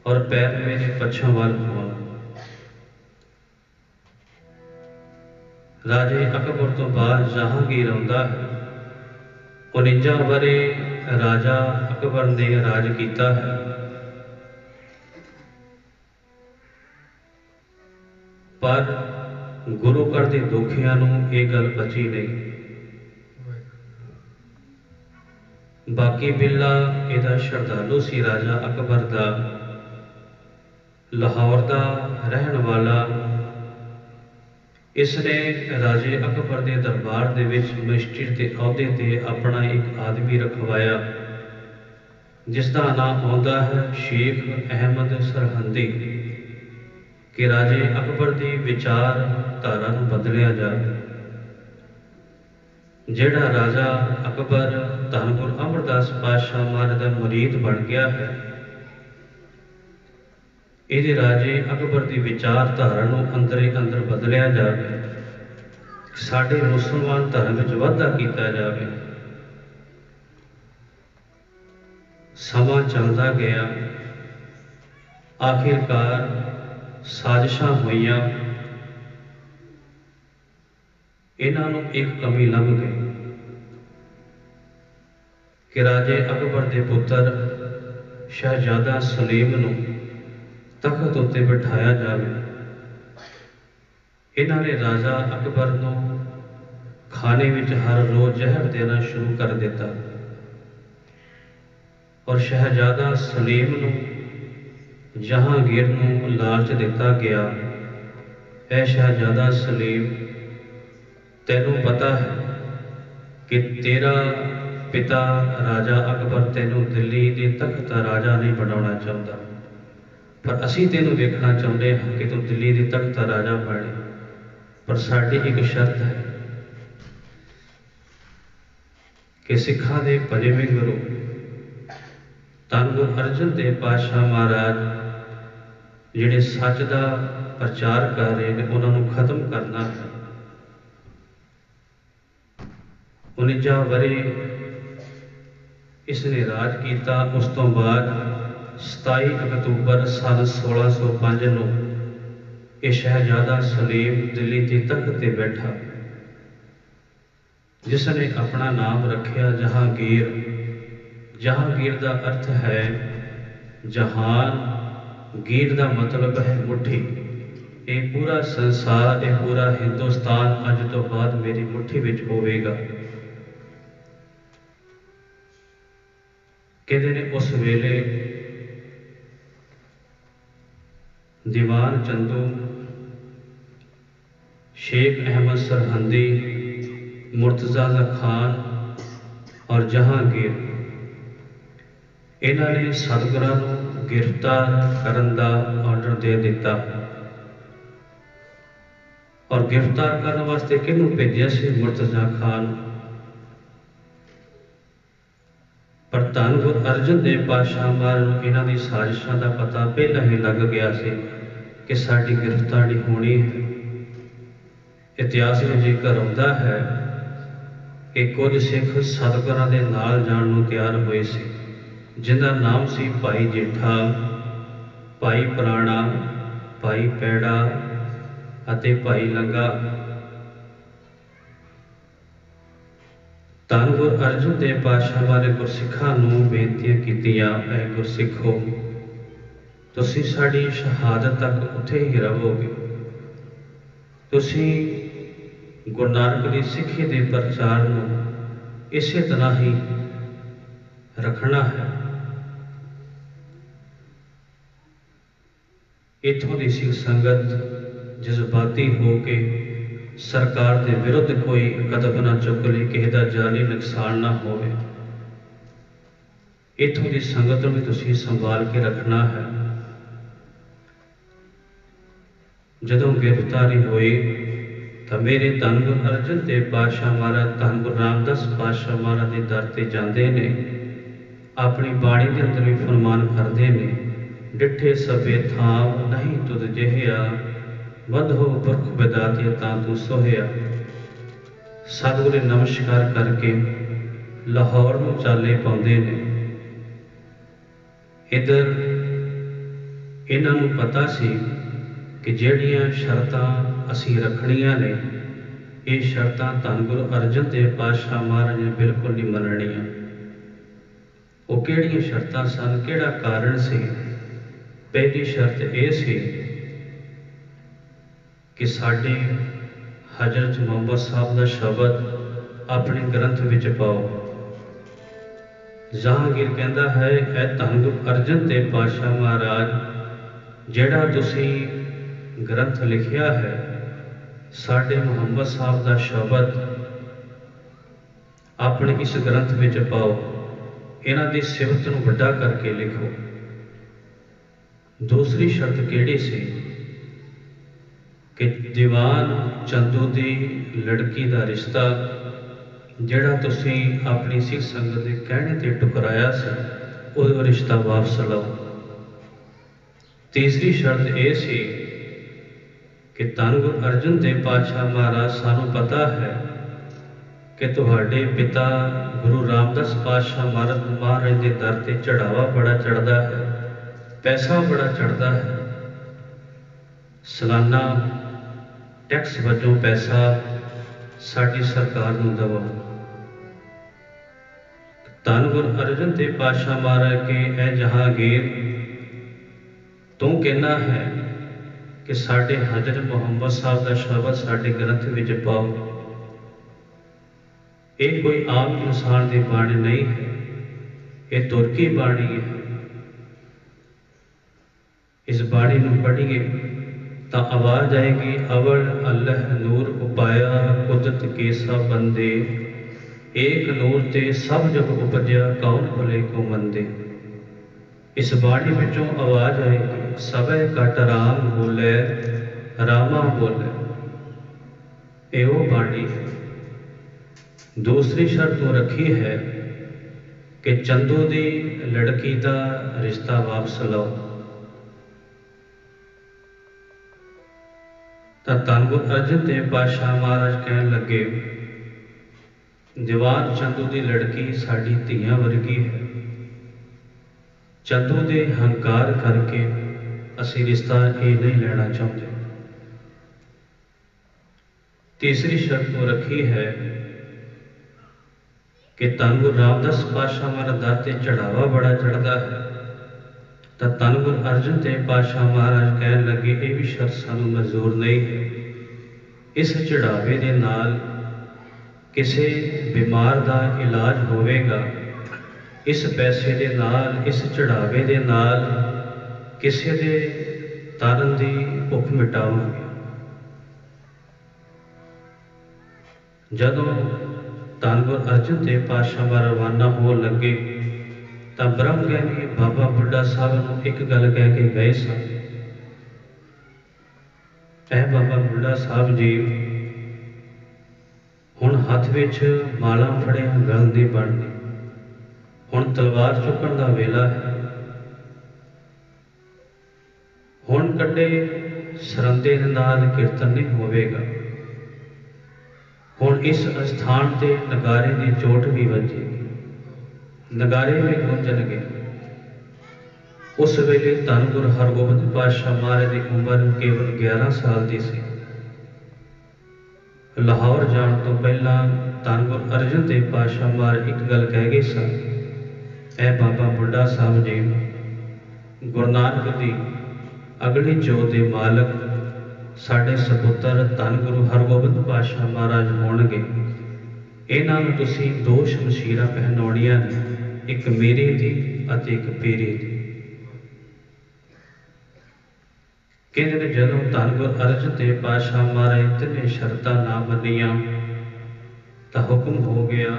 ਔਰ ਪੈਰ ਮੇਰੇ ਪੱਛਮ ਵੱਲ ਹੋਣ। ਰਾਜੇ ਅਕਬਰ ਤੋਂ ਬਾਅਦ ਜਹਾਂਗੀਰ ਆਉਂਦਾ ਹੈ। 49 ਵਰੇ ਰਾਜਾ ਅਕਬਰ ਨੇ ਰਾਜ ਕੀਤਾ ਹੈ। ਪਰ ਗੁਰੂ ਘਰ ਦੇ ਦੋਖੀਆਂ ਨੂੰ ਇਹ ਗੱਲ ਬਚੀ ਨਹੀਂ। ਬਾਕੀ ਬਿੱਲਾ ਇਹਦਾ ਸ਼ਰਧਾਲੂ ਸੀ, ਰਾਜਾ ਅਕਬਰ ਦਾ, ਲਾਹੌਰ ਦਾ ਰਹਿਣ ਵਾਲਾ। ਇਸ ਨੇ ਰਾਜੇ ਅਕਬਰ ਦੇ ਦਰਬਾਰ ਦੇ ਵਿੱਚ ਮਜਿਸਟਰ ਦੇ ਅਹੁਦੇ ਤੇ ਆਪਣਾ ਇੱਕ ਆਦਮੀ ਰਖਵਾਇਆ ਜਿਸ ਦਾ ਨਾਮ ਆਉਂਦਾ ਹੈ ਸ਼ੇਖ ਅਹਿਮਦ ਸਰਹੰਦੀ, ਕਿ ਰਾਜੇ ਅਕਬਰ ਦੀ ਵਿਚਾਰਧਾਰਾ ਨੂੰ ਬਦਲਿਆ ਜਾਵੇ। ਜਿਹੜਾ ਰਾਜਾ ਅਕਬਰ ਧੰਨ ਗੁਰੂ ਅਮਰਦਾਸ ਪਾਤਸ਼ਾਹ ਮਹਾਰਾਜ ਦਾ ਮੁਰੀਦ ਬਣ ਗਿਆ ਹੈ, ਇਹਦੇ ਰਾਜੇ ਅਕਬਰ ਦੀ ਵਿਚਾਰਧਾਰਾ ਨੂੰ ਅੰਦਰੇ ਅੰਦਰ ਬਦਲਿਆ ਜਾਵੇ, ਸਾਡੇ ਮੁਸਲਮਾਨ ਧਰਮ ਵਿੱਚ ਵਾਧਾ ਕੀਤਾ ਜਾਵੇ। ਸਮਾਂ ਚੱਲਦਾ ਗਿਆ, ਆਖਿਰਕਾਰ ਸਾਜ਼ਿਸ਼ਾਂ ਹੋਈਆਂ। ਇਹਨਾਂ ਨੂੰ ਇੱਕ ਕਮੀ ਲੱਭ ਗਈ ਕਿ ਰਾਜੇ ਅਕਬਰ ਦੇ ਪੁੱਤਰ ਸ਼ਹਿਜ਼ਾਦਾ ਸਲੀਮ ਨੂੰ ਤਖਤ ਉੱਤੇ ਬਿਠਾਇਆ ਜਾਵੇ। ਇਹਨਾਂ ਨੇ ਰਾਜਾ ਅਕਬਰ ਨੂੰ ਖਾਣੇ ਵਿੱਚ ਹਰ ਰੋਜ਼ ਜ਼ਹਿਰ ਦੇਣਾ ਸ਼ੁਰੂ ਕਰ ਦਿੱਤਾ ਔਰ ਸ਼ਹਿਜ਼ਾਦਾ ਸਲੀਮ ਨੂੰ ਜਹਾਂਗੀਰ ਨੂੰ ਲਾਲਚ ਦਿੱਤਾ ਗਿਆ, ਐ ਸ਼ਹਿਜ਼ਾਦਾ ਸਲੀਮ, ਤੈਨੂੰ ਪਤਾ ਹੈ ਕਿ ਤੇਰਾ ਪਿਤਾ ਰਾਜਾ ਅਕਬਰ ਤੈਨੂੰ ਦਿੱਲੀ ਦੇ ਤਖਤ ਦਾ ਰਾਜਾ ਨਹੀਂ ਬਣਾਉਣਾ ਚਾਹੁੰਦਾ, ਪਰ ਅਸੀਂ ਤੈਨੂੰ ਵੇਖਣਾ ਚਾਹੁੰਦੇ ਹਾਂ ਕਿ ਤੂੰ ਦਿੱਲੀ ਦੇ ਤਖਤ ਦਾ ਰਾਜਾ ਬਣੇ। ਪਰ ਸਾਡੀ ਇੱਕ ਸ਼ਰਤ ਹੈ ਕਿ ਸਿੱਖਾਂ ਦੇ ਪੰਜਵੇਂ ਗੁਰੂ ਧੰਨ ਗੁਰੂ ਅਰਜਨ ਦੇਵ ਪਾਤਸ਼ਾਹ ਮਹਾਰਾਜ ਜਿਹੜੇ ਸੱਚ ਦਾ ਪ੍ਰਚਾਰ ਕਰ ਰਹੇ ਨੇ, ਉਹਨਾਂ ਨੂੰ ਖਤਮ ਕਰਨਾ ਹੈ। 49 ਵਰ੍ਹੇ ਇਸ ਨੇ ਰਾਜ ਕੀਤਾ। ਉਸ ਤੋਂ ਬਾਅਦ 27 ਅਕਤੂਬਰ ਸੰਨ 1605 ਨੂੰ ਇਹ ਸ਼ਹਿਜ਼ਾਦਾ ਸਲੀਮ ਦਿੱਲੀ ਦੇ ਤਖਤ ਤੇ ਬੈਠਾ, ਜਿਸ ਨੇ ਆਪਣਾ ਨਾਮ ਰੱਖਿਆ ਜਹਾਂਗੀਰ। ਜਹਾਂਗੀਰ ਦਾ ਅਰਥ ਹੈ ਜਹਾਨ, ਗੀਰ ਦਾ ਮਤਲਬ ਹੈ ਮੁੱਠੀ। ਇਹ ਪੂਰਾ ਸੰਸਾਰ, ਇਹ ਪੂਰਾ ਹਿੰਦੁਸਤਾਨ ਅੱਜ ਤੋਂ ਬਾਅਦ ਮੇਰੀ ਮੁੱਠੀ ਵਿੱਚ ਹੋਵੇਗਾ। ਕਹਿੰਦੇ ਨੇ ਉਸ ਵੇਲੇ ਦੀਵਾਨ ਚੰਦੂ, शेख अहमद सरहंदी, मुर्तज़ा खान और जहांगीर, इन्हों ने सतगुरां नूं गिरफ्तार करन दा ऑर्डर दे दिता। और गिरफ्तार करने वास्ते किहनूं भेजिया सी? मुर्तज़ा खान। पर धन गुरु अर्जन देव पातशाह महाराज नूं इन्हां दी साजिशां दा पता पहलां ही लग गया सी कि साडी गिरफ्तारी होनी है। इतिहास में जिक्र आउंदा है कि कुछ सिख सतगुरां दे नाल जाण नूं तैयार होए सी, जिन्दा नाम सी भाई जेठा, भाई पुराणा, भाई पैड़ा अते भाई लंगा। धन गुरु अर्जन देव पातशाह बारे गुरसिखां नूं बेनतियां कीतियां, ऐ गुरसिखो, तुसीं साडी शहादत तक उत्थे ही रहोगे। तुसीं गुरु नानक दी सिੱਖੀ ਦੇ ਪ੍ਰਚਾਰ ਨੂੰ ਇਸੇ ਤਰ੍ਹਾਂ ਹੀ ਰੱਖਣਾ ਹੈ। ਇੱਥੋਂ ਦੀ ਸਿੱਖ ਸੰਗਤ ਜਜ਼ਬਾਤੀ ਹੋ ਕੇ ਸਰਕਾਰ ਦੇ ਵਿਰੁੱਧ ਕੋਈ ਕਦਮ ਨਾ ਚੁੱਕ ਲੈ, ਕਿਸੇ ਦਾ ਜਾਨੀ ਨੁਕਸਾਨ ਨਾ ਹੋਵੇ। ਇੱਥੋਂ ਦੀ ਸੰਗਤ ਨੂੰ ਵੀ ਤੁਸੀਂ ਸੰਭਾਲ ਕੇ ਰੱਖਣਾ ਹੈ। ਜਦੋਂ ਗ੍ਰਿਫਤਾਰੀ ਹੋਈ ਤਾਂ ਮੇਰੇ ਧੰਨ ਗੁਰੂ ਅਰਜਨ ਦੇਵ ਪਾਤਸ਼ਾਹ ਮਹਾਰਾਜ, ਧੰਨ ਗੁਰੂ ਰਾਮਦਾਸ ਪਾਤਸ਼ਾਹ ਮਹਾਰਾਜ ਦੇ ਦਰ ਤੇ ਜਾਂਦੇ ਨੇ, ਆਪਣੀ ਬਾਣੀ ਦੇ ਅੰਦਰ ਵੀ ਫਰਮਾਨ ਕਰਦੇ ਨੇ, ਡਿੱਠੇ ਸਭੇ ਥਾਮ ਨਹੀਂ ਤੁਧ ਜਿਹਿਆ, ਵਧੋ ਪੁਰਖ ਵਿਦਾਤੇ ਤਾਂ ਤੂੰ ਸੋਹਿਆ। ਸਤਿਗੁਰੂ ਨਮਸਕਾਰ ਕਰਕੇ ਲਾਹੌਰ ਨੂੰ ਚਾਲੇ ਪਾਉਂਦੇ ਨੇ। ਇੱਧਰ ਇਹਨਾਂ ਨੂੰ ਪਤਾ ਸੀ कि ਜਿਹੜੀਆਂ ਸ਼ਰਤਾਂ ਅਸੀਂ ਰੱਖਣੀਆਂ ਨੇ, ਇਹ ਸ਼ਰਤਾਂ ਧੰਨ ਗੁਰੂ ਅਰਜਨ ਦੇਵ ਪਾਤਸ਼ਾਹ ਮਹਾਰਾਜ ਨੇ ਬਿਲਕੁਲ ਨਹੀਂ ਮੰਨਣੀਆਂ। ਉਹ ਕਿਹੜੀਆਂ ਸ਼ਰਤਾਂ ਸਨ, ਕਿਹੜਾ ਕਾਰਨ ਸੀ? ਪਹਿਲੀ ਸ਼ਰਤ ਇਹ ਸੀ ਕਿ ਸਾਡੇ ਹਜ਼ਰਤ ਮੁਹੰਮਦ ਸਾਹਿਬ ਦਾ ਸ਼ਬਦ ਆਪਣੇ ਗ੍ਰੰਥ ਵਿੱਚ ਪਾਓ। ਜਹਾਂਗੀਰ ਕਹਿੰਦਾ ਹੈ, ਇਹ ਧੰਨ ਗੁਰੂ ਅਰਜਨ ਦੇਵ ਪਾਤਸ਼ਾਹ ਮਹਾਰਾਜ, ਜਿਹੜਾ ਤੁਸੀਂ ग्रंथ लिखिया है, साढ़े मुहम्मद साहब का शब्द अपने इस ग्रंथ में पाओ। इन्हां दी सिफत नूं वड्डा करके लिखो। दूसरी शर्त केड़ी सी कि दीवान चंदू दी लड़की का रिश्ता जिहड़ा तुसीं अपनी सिख संगत के कहने ते टुकराया सी, वो रिश्ता वापस लाओ। तीसरी शर्त यह सी कि धन गुरु अर्जन देव पातशाह महाराज सानू पता है कि तुहाडे पिता गुरु रामदास पातशाह महाराज के दर से चढ़ावा बड़ा चढ़ता है, पैसा बड़ा चढ़ता है। सालाना टैक्स वजों पैसा साडी सरकार नूं दवो। धन गुरु अर्जन देव पातशाह महाराज के ए जहांगीर तू कहना है कि साडे हजरत मुहम्मद साहब का शब्द साडे ग्रंथ विच पाओ। ये कोई आम इंसान की बाणी नहीं है, ये तुर की बाणी है। इस बाणी नूं पढ़िए तो आवाज आएगी, अवल अल्लाह नूर उपाया कुदरत केसा बंदे, एक नूर ते सब जग उपजया कौन भले को मंदे। इस बाणी विचों आवाज आएगी, सबे कट राम बोले रामा बोले। ये वो बाणी है। दूसरी शर्त वो रखी है कि चंदू दी लड़की का रिश्ता वापस लो। तो धन गुरु अर्जन देव पातशाह महाराज कहन लगे, दीवान चंदू की लड़की साड़ी धीआं वर्गी है। चंदू दे हंकार करके असी रिश्ता ये नहीं लेना चाहते। तीसरी शर्त वो रखी है कि धन गुरु रामदास पातशाह महाराज दर ते चढ़ावा बड़ा चढ़ता है। तो धन गुरु अर्जन देव पातशाह महाराज कहन लगे, ये भी शर्त सानू मंजूर नहीं है। इस चढ़ावे दे नाल किसी बीमार का इलाज होवेगा, इस पैसे दे नाल, इस चढ़ावे दे नाल किसी दे तरन की भुख मिटावांगे। जदों धन गुरु अर्जन देव पातशाह रवाना हो लगे तो ब्रह्म ज्ञानी बाबा बुढ़ा साहब नूं एक गल कह के गए सन, ऐ बाबा बुढ़ा साहब जी, हुण हथ विच माला फड़िया गल नहीं बननी, हुण तलवार चुकण दा वेला है। हुण कड्डे सरंदे दे नाल कीर्तन नहीं होवेगा। हुण इस स्थान ते नगारे की चोट भी वजेगी, नगारे भी गूंजणगे। उस वेले धन गुरु हरगोबिंद पातशाह महाराज की उम्र केवल 11 साल की सी। लाहौर जाण तो पहला धन गुरु अर्जन देव पातशाह महाराज एक गल कह गए सन, ऐ बाबा बुढ़ा साहब जी, गुरु नानक दी अगली जोत दे मालक साढ़े सपुत्र धन गुरु हरगोबिंद पातशाह महाराज होणगे। इन्हां नूं तुसीं 2 शमशीरां पहनाउणियां ने, एक मेरे दी अते एक पेरे दी। कहते ने जदों धन गुरु अर्जन देव पातशाह महाराज तिन्ने शर्तां ना मन्नियां तो हुक्म हो गया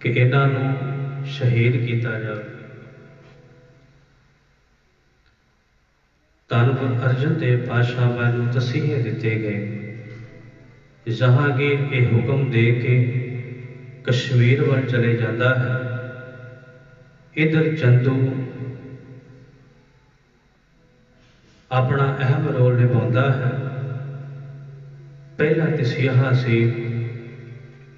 कि इन्हां नूं शहीद किया जाए। धन गुरु अर्जन देव पातशाह मैनूं तसीहे दिते गए। जहांगीर ये हुक्म दे के कश्मीर वल चले जाता है। इधर चंदू अपना अहम रोल निभाता है। पहला तसीहा सी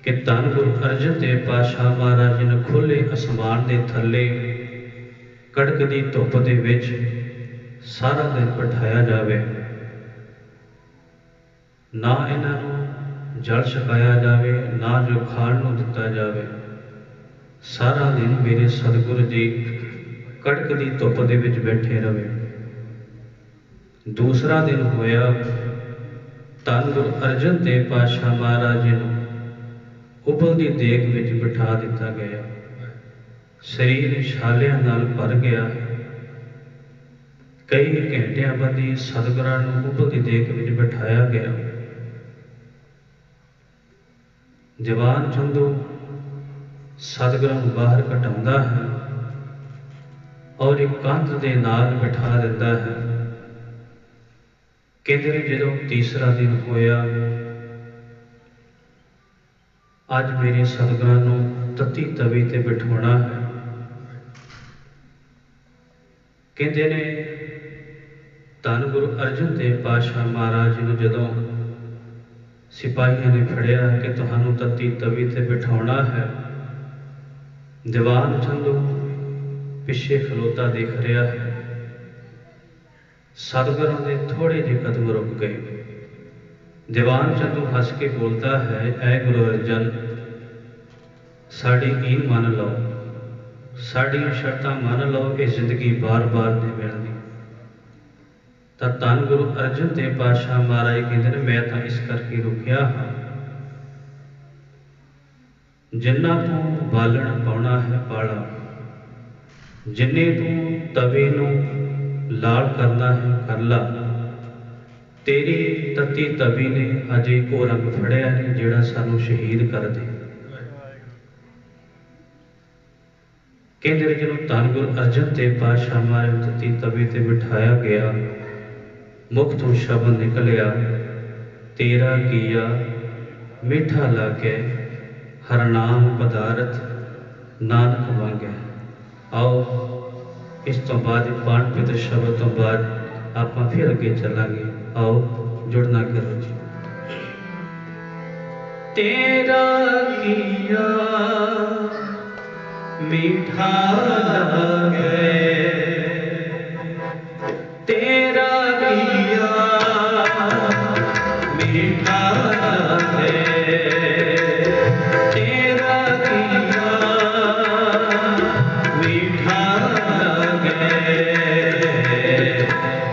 कि धन गुरु अर्जन देव पातशाह महाराज ने खुले आसमान के थले कड़कदी धुप दे विच सारा दिन बिठाया जाए, ना इन्हों जल छकाया जाए, ना जो खाण नूं दिता जाए। सारा दिन मेरे सतगुरु जी कड़कदी धुप दे विच बैठे रहे। दूसरा दिन होया, धन गुरु अर्जन देव पातशाह महाराज जी नूं उबलदी देग विच बिठा दिता गया। शरीर छालियां नाल भर गया। कई घंटिया बदी सतगुरां नूं उबलदी देग विच बिठाया गया। जवान चंदू सतगुरां नूं बाहर कढाउंदा है और एक कंध दे नाल बिठा दिंदा है। कहते ने जदों तीसरा दिन होया, अज मेरे सतगुरां नूं तत्ती तवी ते बिठाउणा है। कहते ने ਧੰਨ ਗੁਰੂ ਅਰਜਨ ਦੇਵ ਪਾਤਸ਼ਾਹ ਮਹਾਰਾਜ ਨੂੰ ਜਦੋਂ ਸਿਪਾਹੀਆਂ ਨੇ ਫੜਿਆ ਕਿ ਤੁਹਾਨੂੰ ਤੱਤੀ ਤਵੀ ਤੇ ਬਿਠਾਉਣਾ ਹੈ, ਦੀਵਾਨ ਚੰਦੂ ਪਿੱਛੇ ਖਲੋਤਾ ਦੇਖ ਰਿਹਾ ਹੈ। ਸਤਿਗੁਰਾਂ ਦੇ ਥੋੜੇ ਜਿਹੇ ਕਦਮ ਰੁਕ ਗਏ। ਦੀਵਾਨ ਚੰਦੂ ਹੱਸ ਕੇ ਬੋਲਦਾ ਹੈ, ਐ ਗੁਰੂ ਅਰਜਨ, ਸਾਡੀ ਈਨ ਮੰਨ ਲਓ, ਸਾਡੀਆਂ ਸ਼ਰਤਾਂ ਮੰਨ ਲਓ, ਇਹ ਜ਼ਿੰਦਗੀ ਬਾਰ-ਬਾਰ ਨਹੀਂ ਮਿਲਦੀ। ਤਾਂ ਧੰਨ ਗੁਰੂ ਅਰਜਨ ਦੇਵ ਪਾਤਸ਼ਾਹ ਮਹਾਰਾਜ ਕਹਿੰਦੇ ਨੇ, ਮੈਂ ਤਾਂ ਇਸ ਕਰਕੇ ਰੁਕਿਆ ਹਾਂ, ਜਿੰਨਾ ਤੂੰ ਬਾਲਣ ਪਾਉਣਾ ਹੈ ਪਾਲਾ, ਜਿੰਨੇ ਤੂੰ ਤਵੇ ਨੂੰ ਲਾਲ ਕਰਨਾ ਹੈ ਕਰ ਲਾ। ਤੇਰੀ ਤੱਤੀ ਤਵੀ ਨੇ ਅਜੇ ਉਹ ਰੰਗ ਫੜਿਆ ਨਹੀਂ ਜਿਹੜਾ ਸਾਨੂੰ ਸ਼ਹੀਦ ਕਰ ਦੇ। ਕਹਿੰਦੇ ਜਦੋਂ ਧੰਨ ਗੁਰੂ ਅਰਜਨ ਦੇਵ ਪਾਤਸ਼ਾਹ ਮਹਾਰਾਜ ਨੂੰ ਤੱਤੀ ਤਵੀ ਤੇ ਬਿਠਾਇਆ ਗਿਆ, ਮੁਖ ਤੋਂ ਸ਼ਬਦ ਨਿਕਲਿਆ, ਤੇਰਾ ਕੀਆ ਮਿੱਠਾ ਲਾਗੇ ਹਰਨਾਮ ਪਦਾਰਥ ਨਾਨਕ ਵਾਂਗੈ। ਆਓ ਇਸ ਤੋਂ ਬਾਅਦ ਬਾਣ ਪਿਤ ਸ਼ਬਦ ਤੋਂ ਬਾਅਦ ਆਪਾਂ ਫਿਰ ਅੱਗੇ ਚੱਲਾਂਗੇ। ਆਓ ਜੁੜਨਾ ਕਰੋ ਜੀ। ਤੇਰਾ ਕੀਆ ਮਿੱਠਾ ਲਾਗੇ, ਤੇਰਾ ਕੀਆ ਮਿੱਠਾ ਲਾਗੇ, ਤੇਰਾ ਕੀਆ ਮਿੱਠਾ ਲਾਗੇ,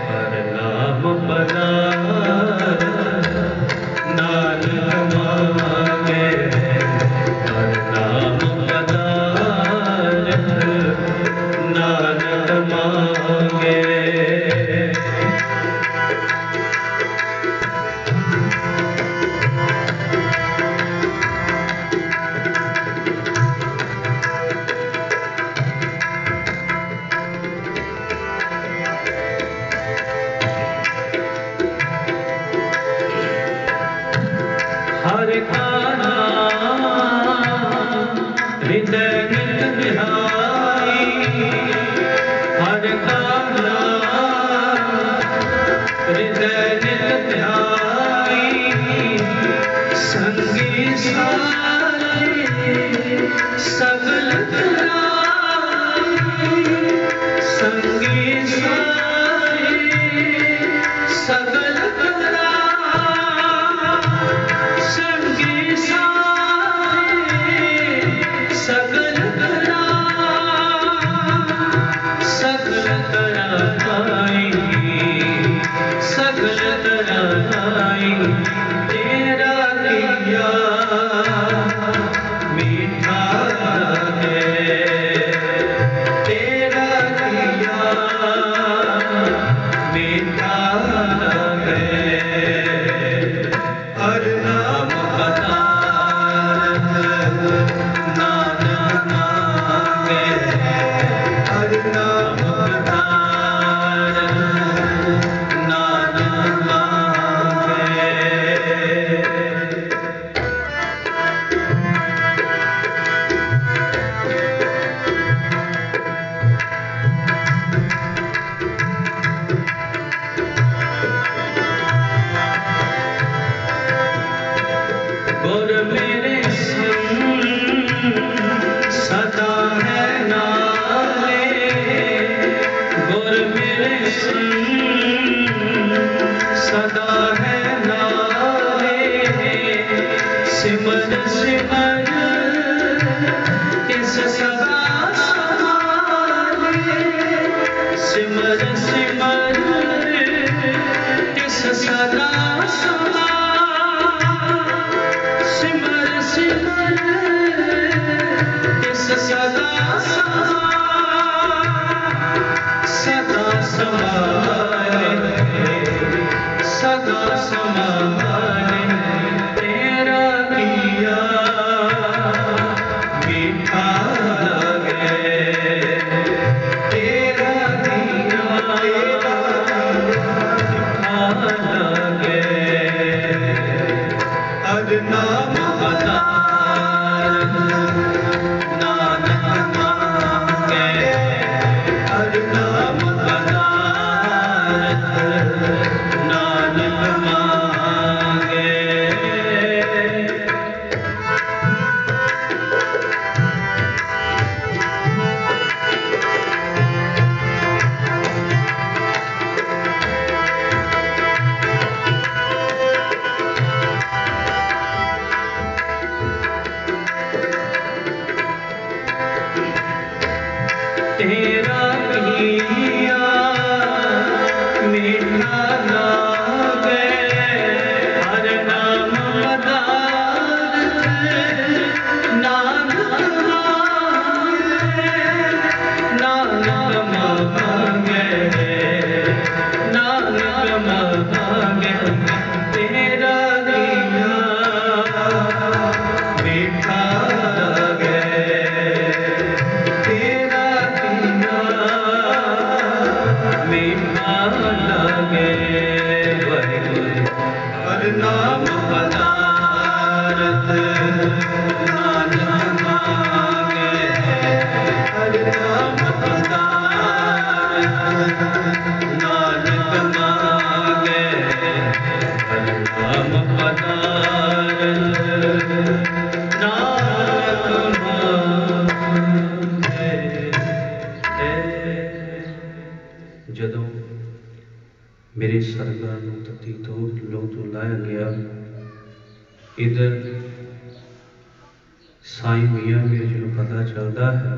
ਹਰ ਨਾਮ ਪਦਾਰਥ ਨਾਨਕ ਮਾਂਗੇ, ਹਰ ਨਾਮ ਪਦਾਰਥ ਨਾਨਕ ਮਾਂਗੇ। हर का नाम हृदय नित ध्याई, हर का नाम हृदय नित ध्याई, संगी सारे सगल तराई, संगी सारे सगल तराई, संगी सारे सगल सगल तराई, सगल तराई, तेरा किया मीठा है, तेरा किया मीठा है, हर नाम पदार्थ नानक मांगे, हर नाम पदार्थ नानक मांगे। गुर मेरे संग सदा है नाले, गुर मेरे संग सदा है नाले, सिमर सिमर तिस सदा समाले, सिमर सिमर तिस सदा समाले, सिमर सिमर तिस सदा सदा समाए, सदा समाए, तेरा किया मीठा लगे, तेरा किया मीठा लगे, हर नाम पदार्थ नानक मांगे, हर नाम पदार्थ तेरा पिया मीठा लागे हर नाम पदार्थ नानक मांगे नानक मांगे तेरा पिया मीठा लागे तेरा पिया मीठा लागे हर नाम पदार्थ नानक मांगे हर नाम पदार्थ नानक मांगे हर नाम पदार्थ नानक मांगे। ਜਦੋਂ ਮੇਰੇ ਸਰਗਾਂ ਨੂੰ ਤਤੀ ਤੋਂ ਲੋਹ ਤੋਂ ਲਾਇਆ ਗਿਆ, ਇਧਰ ਸਾਈਂ ਮੀਆਂ ਮੀਰ ਜੀ ਨੂੰ ਪਤਾ ਚੱਲਦਾ ਹੈ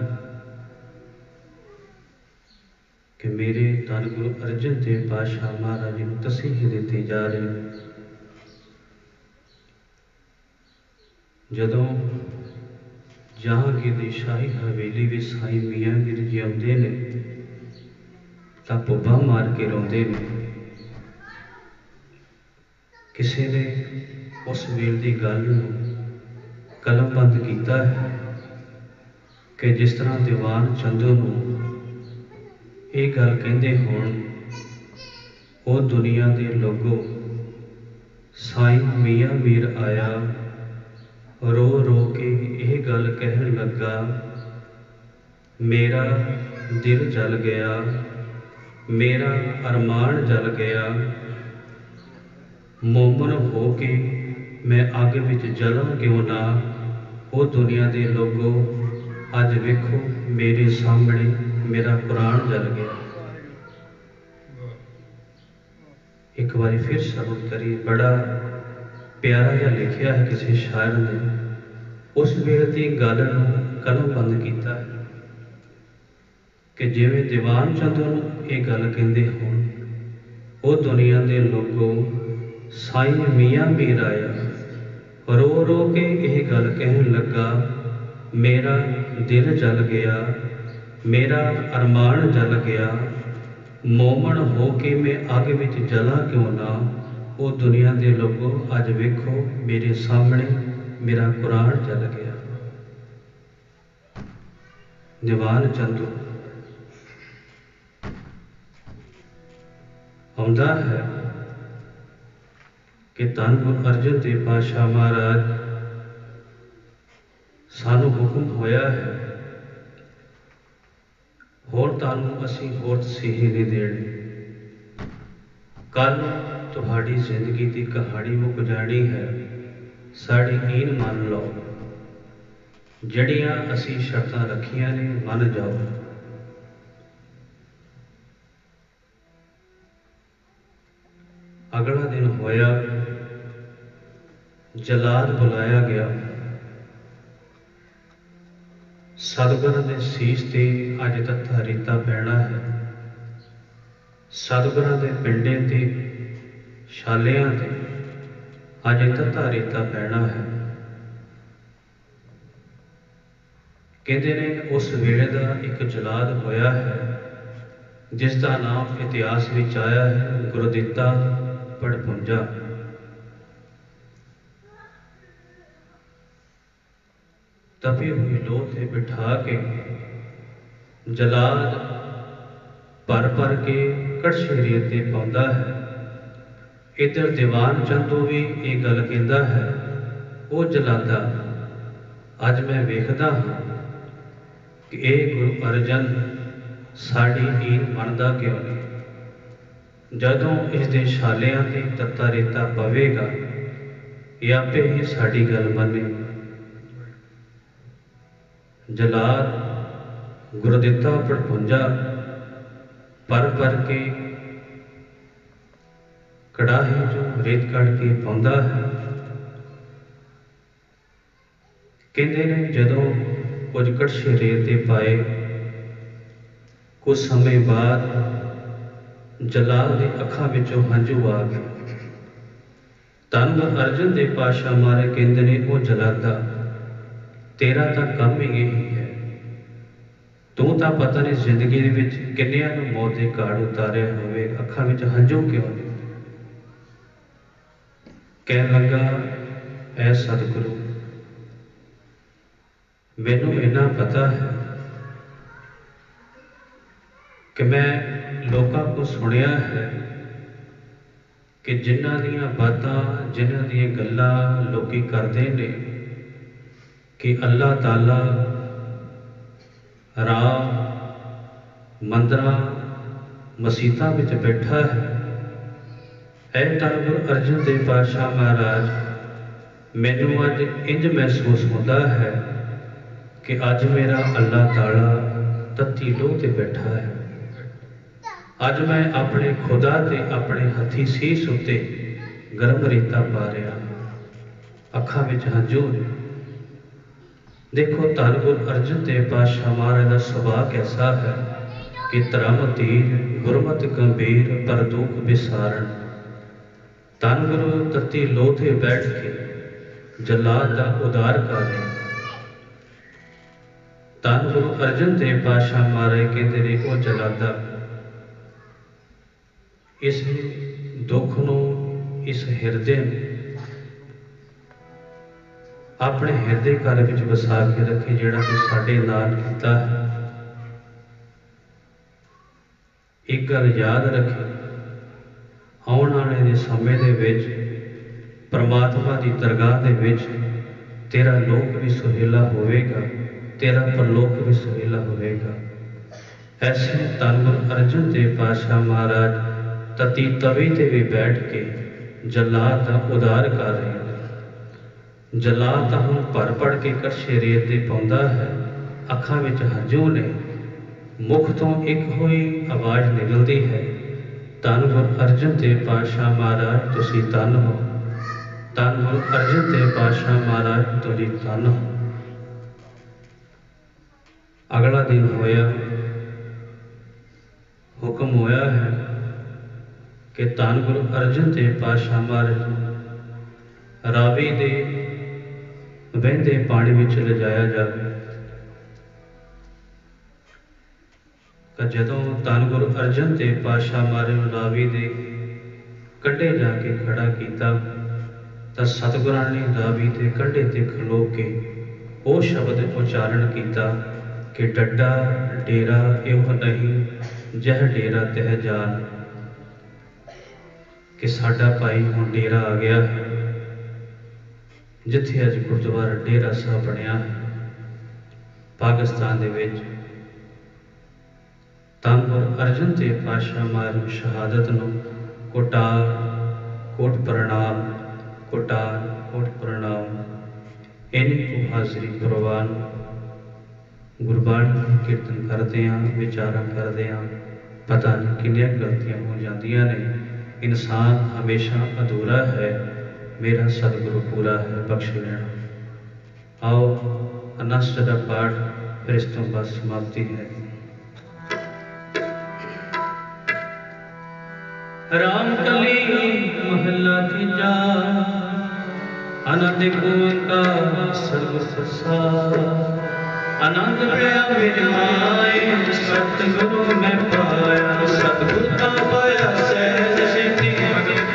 ਕਿ ਮੇਰੇ ਧੰਨ ਗੁਰੂ ਅਰਜਨ ਦੇਵ ਪਾਤਸ਼ਾਹ ਮਹਾਰਾਜ ਜੀ ਨੂੰ ਤਸੀਹ ਦਿੱਤੀ ਜਾ ਰਹੀ। ਜਦੋਂ ਜਹਾਂਗੀਰ ਦੀ ਸ਼ਾਹੀ ਹਵੇਲੀ ਵਿੱਚ ਸਾਈਂ ਮੀਆਂ ਮੀਰ ਜੀ ਆਉਂਦੇ ਨੇ ਤਾਂ ਪੁੱਬਾ ਮਾਰ ਕੇ ਰੋਂਦੇ ਨੇ। ਕਿਸੇ ਨੇ ਉਸ ਵੇਲੇ ਦੀ ਗੱਲ ਨੂੰ ਕਲਮਬੰਦ ਕੀਤਾ ਹੈ ਕਿ ਜਿਸ ਤਰ੍ਹਾਂ ਦੀਵਾਨ ਚੰਦੂ ਨੂੰ ਇਹ ਗੱਲ ਕਹਿੰਦੇ ਹੋਣ, ਉਹ ਦੁਨੀਆ ਦੇ ਲੋਗੋ ਸਾਈਂ ਮੀਆਂ ਮੀਰ ਆਇਆ ਰੋ ਰੋ ਕੇ ਇਹ ਗੱਲ ਕਹਿਣ ਲੱਗਾ, ਮੇਰਾ ਦਿਲ ਜਲ ਗਿਆ, ਮੇਰਾ ਅਰਮਾਨ ਜਲ ਗਿਆ, ਮੋਮਨ ਹੋ ਕੇ ਮੈਂ ਅੱਗ ਵਿੱਚ ਜਲਾਂ ਕਿਉਂ ਨਾ। ਉਹ ਦੁਨੀਆ ਦੇ ਲੋਗੋ ਅੱਜ ਵੇਖੋ ਮੇਰੇ ਸਾਹਮਣੇ ਮੇਰਾ ਕੁਰਾਨ ਜਲ ਗਿਆ। ਇੱਕ ਵਾਰੀ ਫਿਰ ਸ਼ਬਦ ਕਰੀ, ਬੜਾ ਪਿਆਰਾ ਜਿਹਾ ਲਿਖਿਆ ਹੈ ਕਿਸੇ ਸ਼ਾਇਰ ਨੇ। ਉਸ ਵੇਲੇ ਦੀ ਗੱਲ ਨੂੰ ਕਲਮਬੰਦ ਕੀਤਾ ਹੈ ਕਿ ਜਿਵੇਂ ਦੀਵਾਨ ਚੰਦ ਨੂੰ ਇਹ ਗੱਲ ਕਹਿੰਦੇ ਹੋਣ, ਉਹ ਦੁਨੀਆ ਦੇ ਲੋਗੋ ਸਾਈਂ ਮੀਆਂ ਮੀਰ ਆਇਆ ਰੋ ਰੋ ਕੇ ਇਹ ਗੱਲ ਕਹਿਣ ਲੱਗਾ, ਮੇਰਾ ਦਿਲ ਜਲ ਗਿਆ, ਮੇਰਾ ਅਰਮਾਨ ਜਲ ਗਿਆ, ਮੋਮਨ ਹੋ ਕੇ ਮੈਂ ਅੱਗ ਵਿੱਚ ਜਲਾਂ ਕਿਉਂ ਨਾ। ਉਹ ਦੁਨੀਆ ਦੇ ਲੋਗੋ ਅੱਜ ਵੇਖੋ ਮੇਰੇ ਸਾਹਮਣੇ ਮੇਰਾ ਕੁਰਾਨ ਜਲ ਗਿਆ। ਦੀਵਾਨ ਚੰਦੂ ਆਉਂਦਾ ਹੈ ਕਿ ਧੰਨ ਗੁਰੂ ਅਰਜਨ ਦੇਵ ਪਾਤਸ਼ਾਹ ਮਹਾਰਾਜ ਸਾਨੂੰ ਹੁਕਮ ਹੋਇਆ ਹੈ, ਹੋਰ ਤੁਹਾਨੂੰ ਅਸੀਂ ਹੋਰ ਤਸੀਹੇ ਨਹੀਂ ਦੇਣੀ। ਕੱਲ ਤੁਹਾਡੀ ਜ਼ਿੰਦਗੀ ਦੀ ਕਹਾਣੀ ਮੁੱਕ ਜਾਣੀ ਹੈ, ਸਾਡੀ ਈਨ ਮੰਨ ਲਓ, ਜਿਹੜੀਆਂ ਅਸੀਂ ਸ਼ਰਤਾਂ ਰੱਖੀਆਂ ਨੇ ਮੰਨ ਜਾਓ। ਅਗਲਾ ਦਿਨ ਹੋਇਆ, ਜਲਾਦ ਬੁਲਾਇਆ ਗਿਆ। ਸਤਿਗੁਰਾਂ ਦੇ ਸੀਸ ਤੇ ਅੱਜ ਤੱਥਾ ਰੇਤਾ ਪੈਣਾ ਹੈ। ਸਤਿਗੁਰਾਂ ਦੇ ਪਿੰਡੇ ਤੇ ਛਾਲਿਆਂ ਤੇ ਅੱਜ ਤੱਥਾ ਰੇਤਾ ਪੈਣਾ ਹੈ। ਕਹਿੰਦੇ ਨੇ ਉਸ ਵੇਲੇ ਦਾ ਇੱਕ ਜਲਾਦ ਹੋਇਆ ਹੈ ਜਿਸ ਦਾ ਨਾਮ ਇਤਿਹਾਸ ਵਿੱਚ ਆਇਆ ਹੈ ਗੁਰਦਿੱਤਾ ਪੜਪੁੰਜਾ। ਤਪੀ ਹੋਈ ਲੋਹ ਤੇ ਬਿਠਾ ਕੇ ਜਲਾਦ ਭਰ ਭਰ ਕੇ ਕੜਛੇ ਰੇਤ ਤੇ ਪਾਉਂਦਾ ਹੈ। ਇੱਧਰ ਦੀਵਾਨ ਚੰਦੂ ਵੀ ਇਹ ਗੱਲ ਕਹਿੰਦਾ ਹੈ, ਉਹ ਜਲਾਦਾ ਅੱਜ ਮੈਂ ਵੇਖਦਾ ਹਾਂ ਕਿ ਇਹ ਗੁਰੂ ਅਰਜਨ ਸਾਡੀ ਈਨ ਮੰਨਦਾ ਕਿਉਂ ਨਹੀਂ। ਜਦੋਂ ਇਸ ਦੇ ਛਾਲਿਆਂ ਤੇ ਤੱਤਾ ਰੇਤਾ ਪਵੇਗਾ ਇਹ ਆਪੇ ਹੀ ਸਾਡੀ ਗੱਲ ਮੰਨੇ। ਜਲਾਦ ਗੁਰਦਿੱਤਾ ਪੜਪੁੰਜਾ ਭਰ ਭਰ ਕੇ ਕੜਾਹੀ ਚੋਂ ਰੇਤ ਕੱਢ ਕੇ ਪਾਉਂਦਾ ਹੈ। ਕਹਿੰਦੇ ਨੇ ਜਦੋਂ ਕੁਝ ਕੜਛੇ ਰੇਤ ਤੇ ਪਾਏ कुछ समय बाद जलाल की अखां विचों हंझू आ गए। धन गुरु अर्जन देव पातशाह महाराज कहते ने, वो जलादा तेरा तो काम ही यही है, तू तो पता नहीं जिंदगी किन्नियां नूं मौत के घाट उतारिया होवे, अखां विच हंझू क्यों नहीं। कह लगा, ऐ सतगुरु, मैनू इन्ना पता है कि मैं लोगों को सुनिया है कि जिन्हां दीयां बातां जिन्हां दीयां गल्लां लोकी करदे ने कि अल्लाह ताला राह मंदिरां मसीतां विच बैठा है। ऐ धन गुरु अर्जन देव पातशाह महाराज, मैनू अज इंज महसूस होता है कि अज मेरा अल्लाह ताला तत्ती लोह ते बैठा है। अज मैं अपने खुदा ते अपने हथी सीस उत्ते गर्म रेता पा रहा, अखां विच हंझू। देखो धन गुरु अर्जन देव पातशाह महाराज का सुभाव कैसा है कि धर्म धीर गुरमत गंभीर पर दुख विसारण। धन गुरु तत्ती लोह ते बैठ के जलाद का उदार कर रहे। धन गुरु अर्जन देव पातशाह महाराज कहते ने, वो जलादा इस दुख नूं, इस हिरदे अपने हिरदे घर विच वसा के रखे, जिहड़ा तूं साडे नाल कीता है। एक गल याद रखे, आउण वाले दे समय दे विच परमात्मा की दरगाह दे विच तेरा लोक भी सुहेला होवेगा, तेरा परलोक भी सुहेला होवेगा। ऐसे धन गुरु अर्जन देव पातशाह महाराज तती तवी ते भी बैठ के जलाद का उदार कर रहे हैं। जलाद तो हुण भर भर के कड़छे रेत दे पाउंदा है, अखां विच हंझू ने, मुख तो एक होई आवाज़ निकलती है, धन गुरु अर्जन देव पातशाह महाराज तुसीं धन हो, धन गुरु अर्जन देव पातशाह महाराज तुसीं धन हो। अगला दिन होया, हुक्म होया है कि धन गुरु अर्जन देव पातशाह महाराज रावी दे बहते पानी में ले जाया जाए। जदों धन गुरु अर्जन देव पातशाह महाराज रावी दे कंढे जाके खड़ा किया तो सतगुरां ने रावी के कंढे ते खलो के वो शब्द उचारण किया कि डड्डा डेरा इहो नहीं जह डेरा तह जान, कि साडा भाई हुण डेरा आ गया है, जिथे अज गुरुद्वारा डेरा साहब बनया है पाकिस्तान दे विच। धन गुरु अर्जन देव पातशाह महाराज शहादत नूं कोटार कोट प्रणाम, कोटार कोट प्रणाम। इन्हीं को हाजरी कुर्बान गुरबाणी कीर्तन करते हैं, विचारा करते हैं, पता नहीं किन्नियां गलतियां हो जांदियां ने। इंसान हमेशा अधूरा है, मेरा सतगुरु पूरा है, बख्श लेना। आओ अनस्त का पाठ, फिर इस तो बस समाप्ति है। राम कली महला तीजा, आनंद ओंकार सर्व संसार। आनंद पाया मेरे माए, सतगुरु मैं पाया, सतगुरु का पाया सहज सिद्धि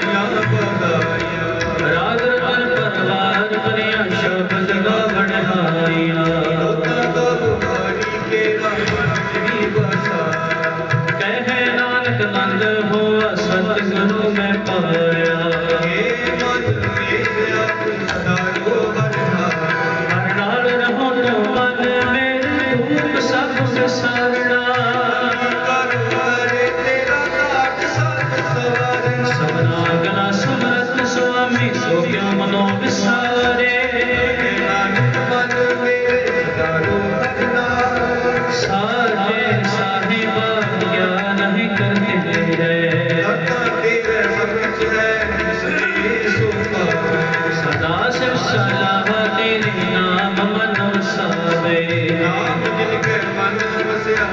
ज्ञान बधाया। राग रतन परवार बनिया शब्द गावण हाया, कहे नानक नंद होआ सतगुरु मैं पाया। हर नाल रहो तो मन में सब विसारना, सबना गला समरथ स्वामी सो क्यों मनो विसारे। सारे साहिबा क्या नहीं करते हैं, सदा शिव सलाह तेरे नाम मनो सावे। नाम जिनके मन बसिया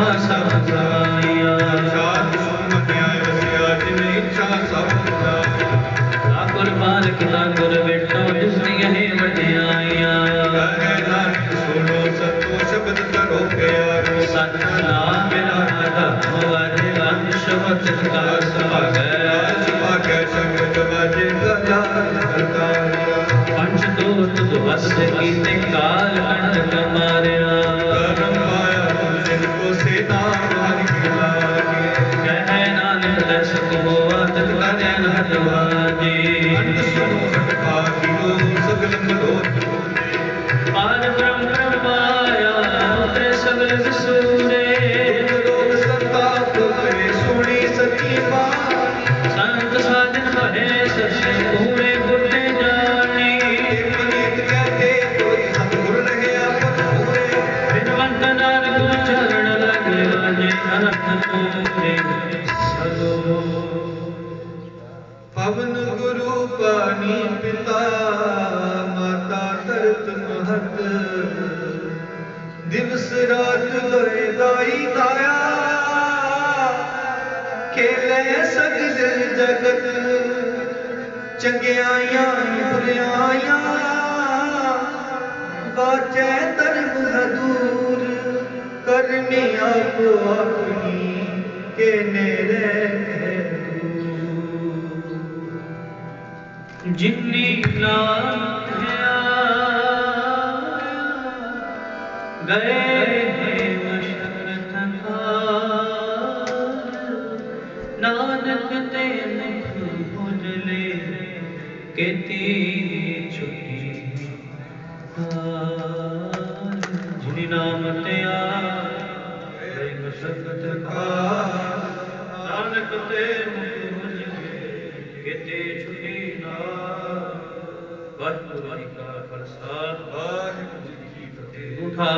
ਇੱਛਾ ਸਭ ਜਾਈਆ ਸਾਧ ਸੁਮਨ ਆਇ ਵਸਿਆ ਜਿਨੇ ਇੱਛਾ ਸਭ ਜਾਈਆ ਠਾਕੁਰ ਬਾਲਕ ਦਾ ਗੁਰ ਬੇਟੋ ਜਿਸ ਦੀਆਂ ਹੀ ਵਡਿਆਈਆਂ ਕਹੈ ਨਾਨਕ ਸੁਣੋ ਸਤੋ ਸ਼ਬਦ ਕਰੋ ਪਿਆਰੋ ਸਤ ਨਾਮ ਮੇਰਾ ਧਰਮ ਵਾਜੇ ਅੰਸ਼ ਵਚਨ ਕਾ ਸੁਭਾਗੈ ਸੁਭਾਗੈ ਸ਼ਬਦ ਵਾਜੇ ਗਲਾ ਕਰਤਾਰਿਆ ਪੰਚ ਦੋਤ ਦੁਹਸ ਕੀਤੇ ਕਾਲ ਕੰਡ ਕਮਾਰਿਆ ਕਰਮ ਪਾਇਆ ਜਿਨ ਕੋ ਸੇ ਨਾਮ ਹਰਿ ਕੇ ਲਾਗੇ ਕਹਿ ਨਾਨਕ ਦਸ ਹੋਆ ਤਿਤ ਕਰਿਆ ਨ ਹਟਵਾਜੀ ਅੰਤ ਸੁਣੋ ਹਟ ਭਾਗਿਓ ਸਗਲ ਮਲੋ ਪਾਰ ਬ੍ਰਹਮ ਪ੍ਰਮਾਇਆ ਉਤਰੇ ਸਗਲ ਵਿਸੂਰੇ ਲੋਕ ਸੰਤਾਪ ਕਰੇ ਸੁਣੀ ਸਤੀ ਬਾਣੀ ਸੰਤ ਸਾਜਨ ਭਏ ਸਸੇ ਪੂਰੇ ਗੁਰਤੇ ਜਾਣੀ ਪਨੀਤ ਕਹਤੇ ਕੋਈ ਸਤਿਗੁਰ ਰਹੇ ਆਪਨ ਪੂਰੇ ਬਿਨਵੰਤ ਨਾਨਕ ਗੁਰ ਚਰਨ ਲਗੇ ਵਾਜੇ ਅਨੰਤ ਪੂਰੇ ਸਦੋ ਪਵਨ ਗੁਰੂ ਪਾਣੀ ਪਿਤਾ ਮਾਤਾ ਧਰਤ ਮਹਤ ਦਿਵਸ ਰਾਤ ਦੋਇ ਦਾਈ ਦਾਇਆ ਖੇਲੇ ਸਗਲ ਜਗਤ ਚੰਗਿਆਈਆਂ ਬੁਰਿਆਈਆਂ ਬਾਚੈ ਧਰਮ ਹਦੂਰ ਕਰਨੀ ਆਪੋ ਆਪਣੀ ਕੇ ਨੇਰੇ ਜਿਨੀ ਲਾਇਆ ਗਏ ਮਸ਼ਰਤ ਨਾਨਕ ਤੇ ਮੁਖ ਉਜਲੇ ਕੀਤੀ ਛੁਟੀ ਜਿਨੀ ਨਾਮ ਤੇ ਆ ਗਏ ਮਸ਼ਰਤ ਨਾਨਕ ਤੇ ਮੁਖ ਉਜਲੇ ਕੀਤੀ ਛੁਟੀ ਵਾਹਿਗੁਰੂ ਜੀ ਕਾ ਖਾਲਸਾ ਵਾਹਿਗੁਰੂ ਜੀ ਕੀ ਫਤਿਹ। ਉਠਾ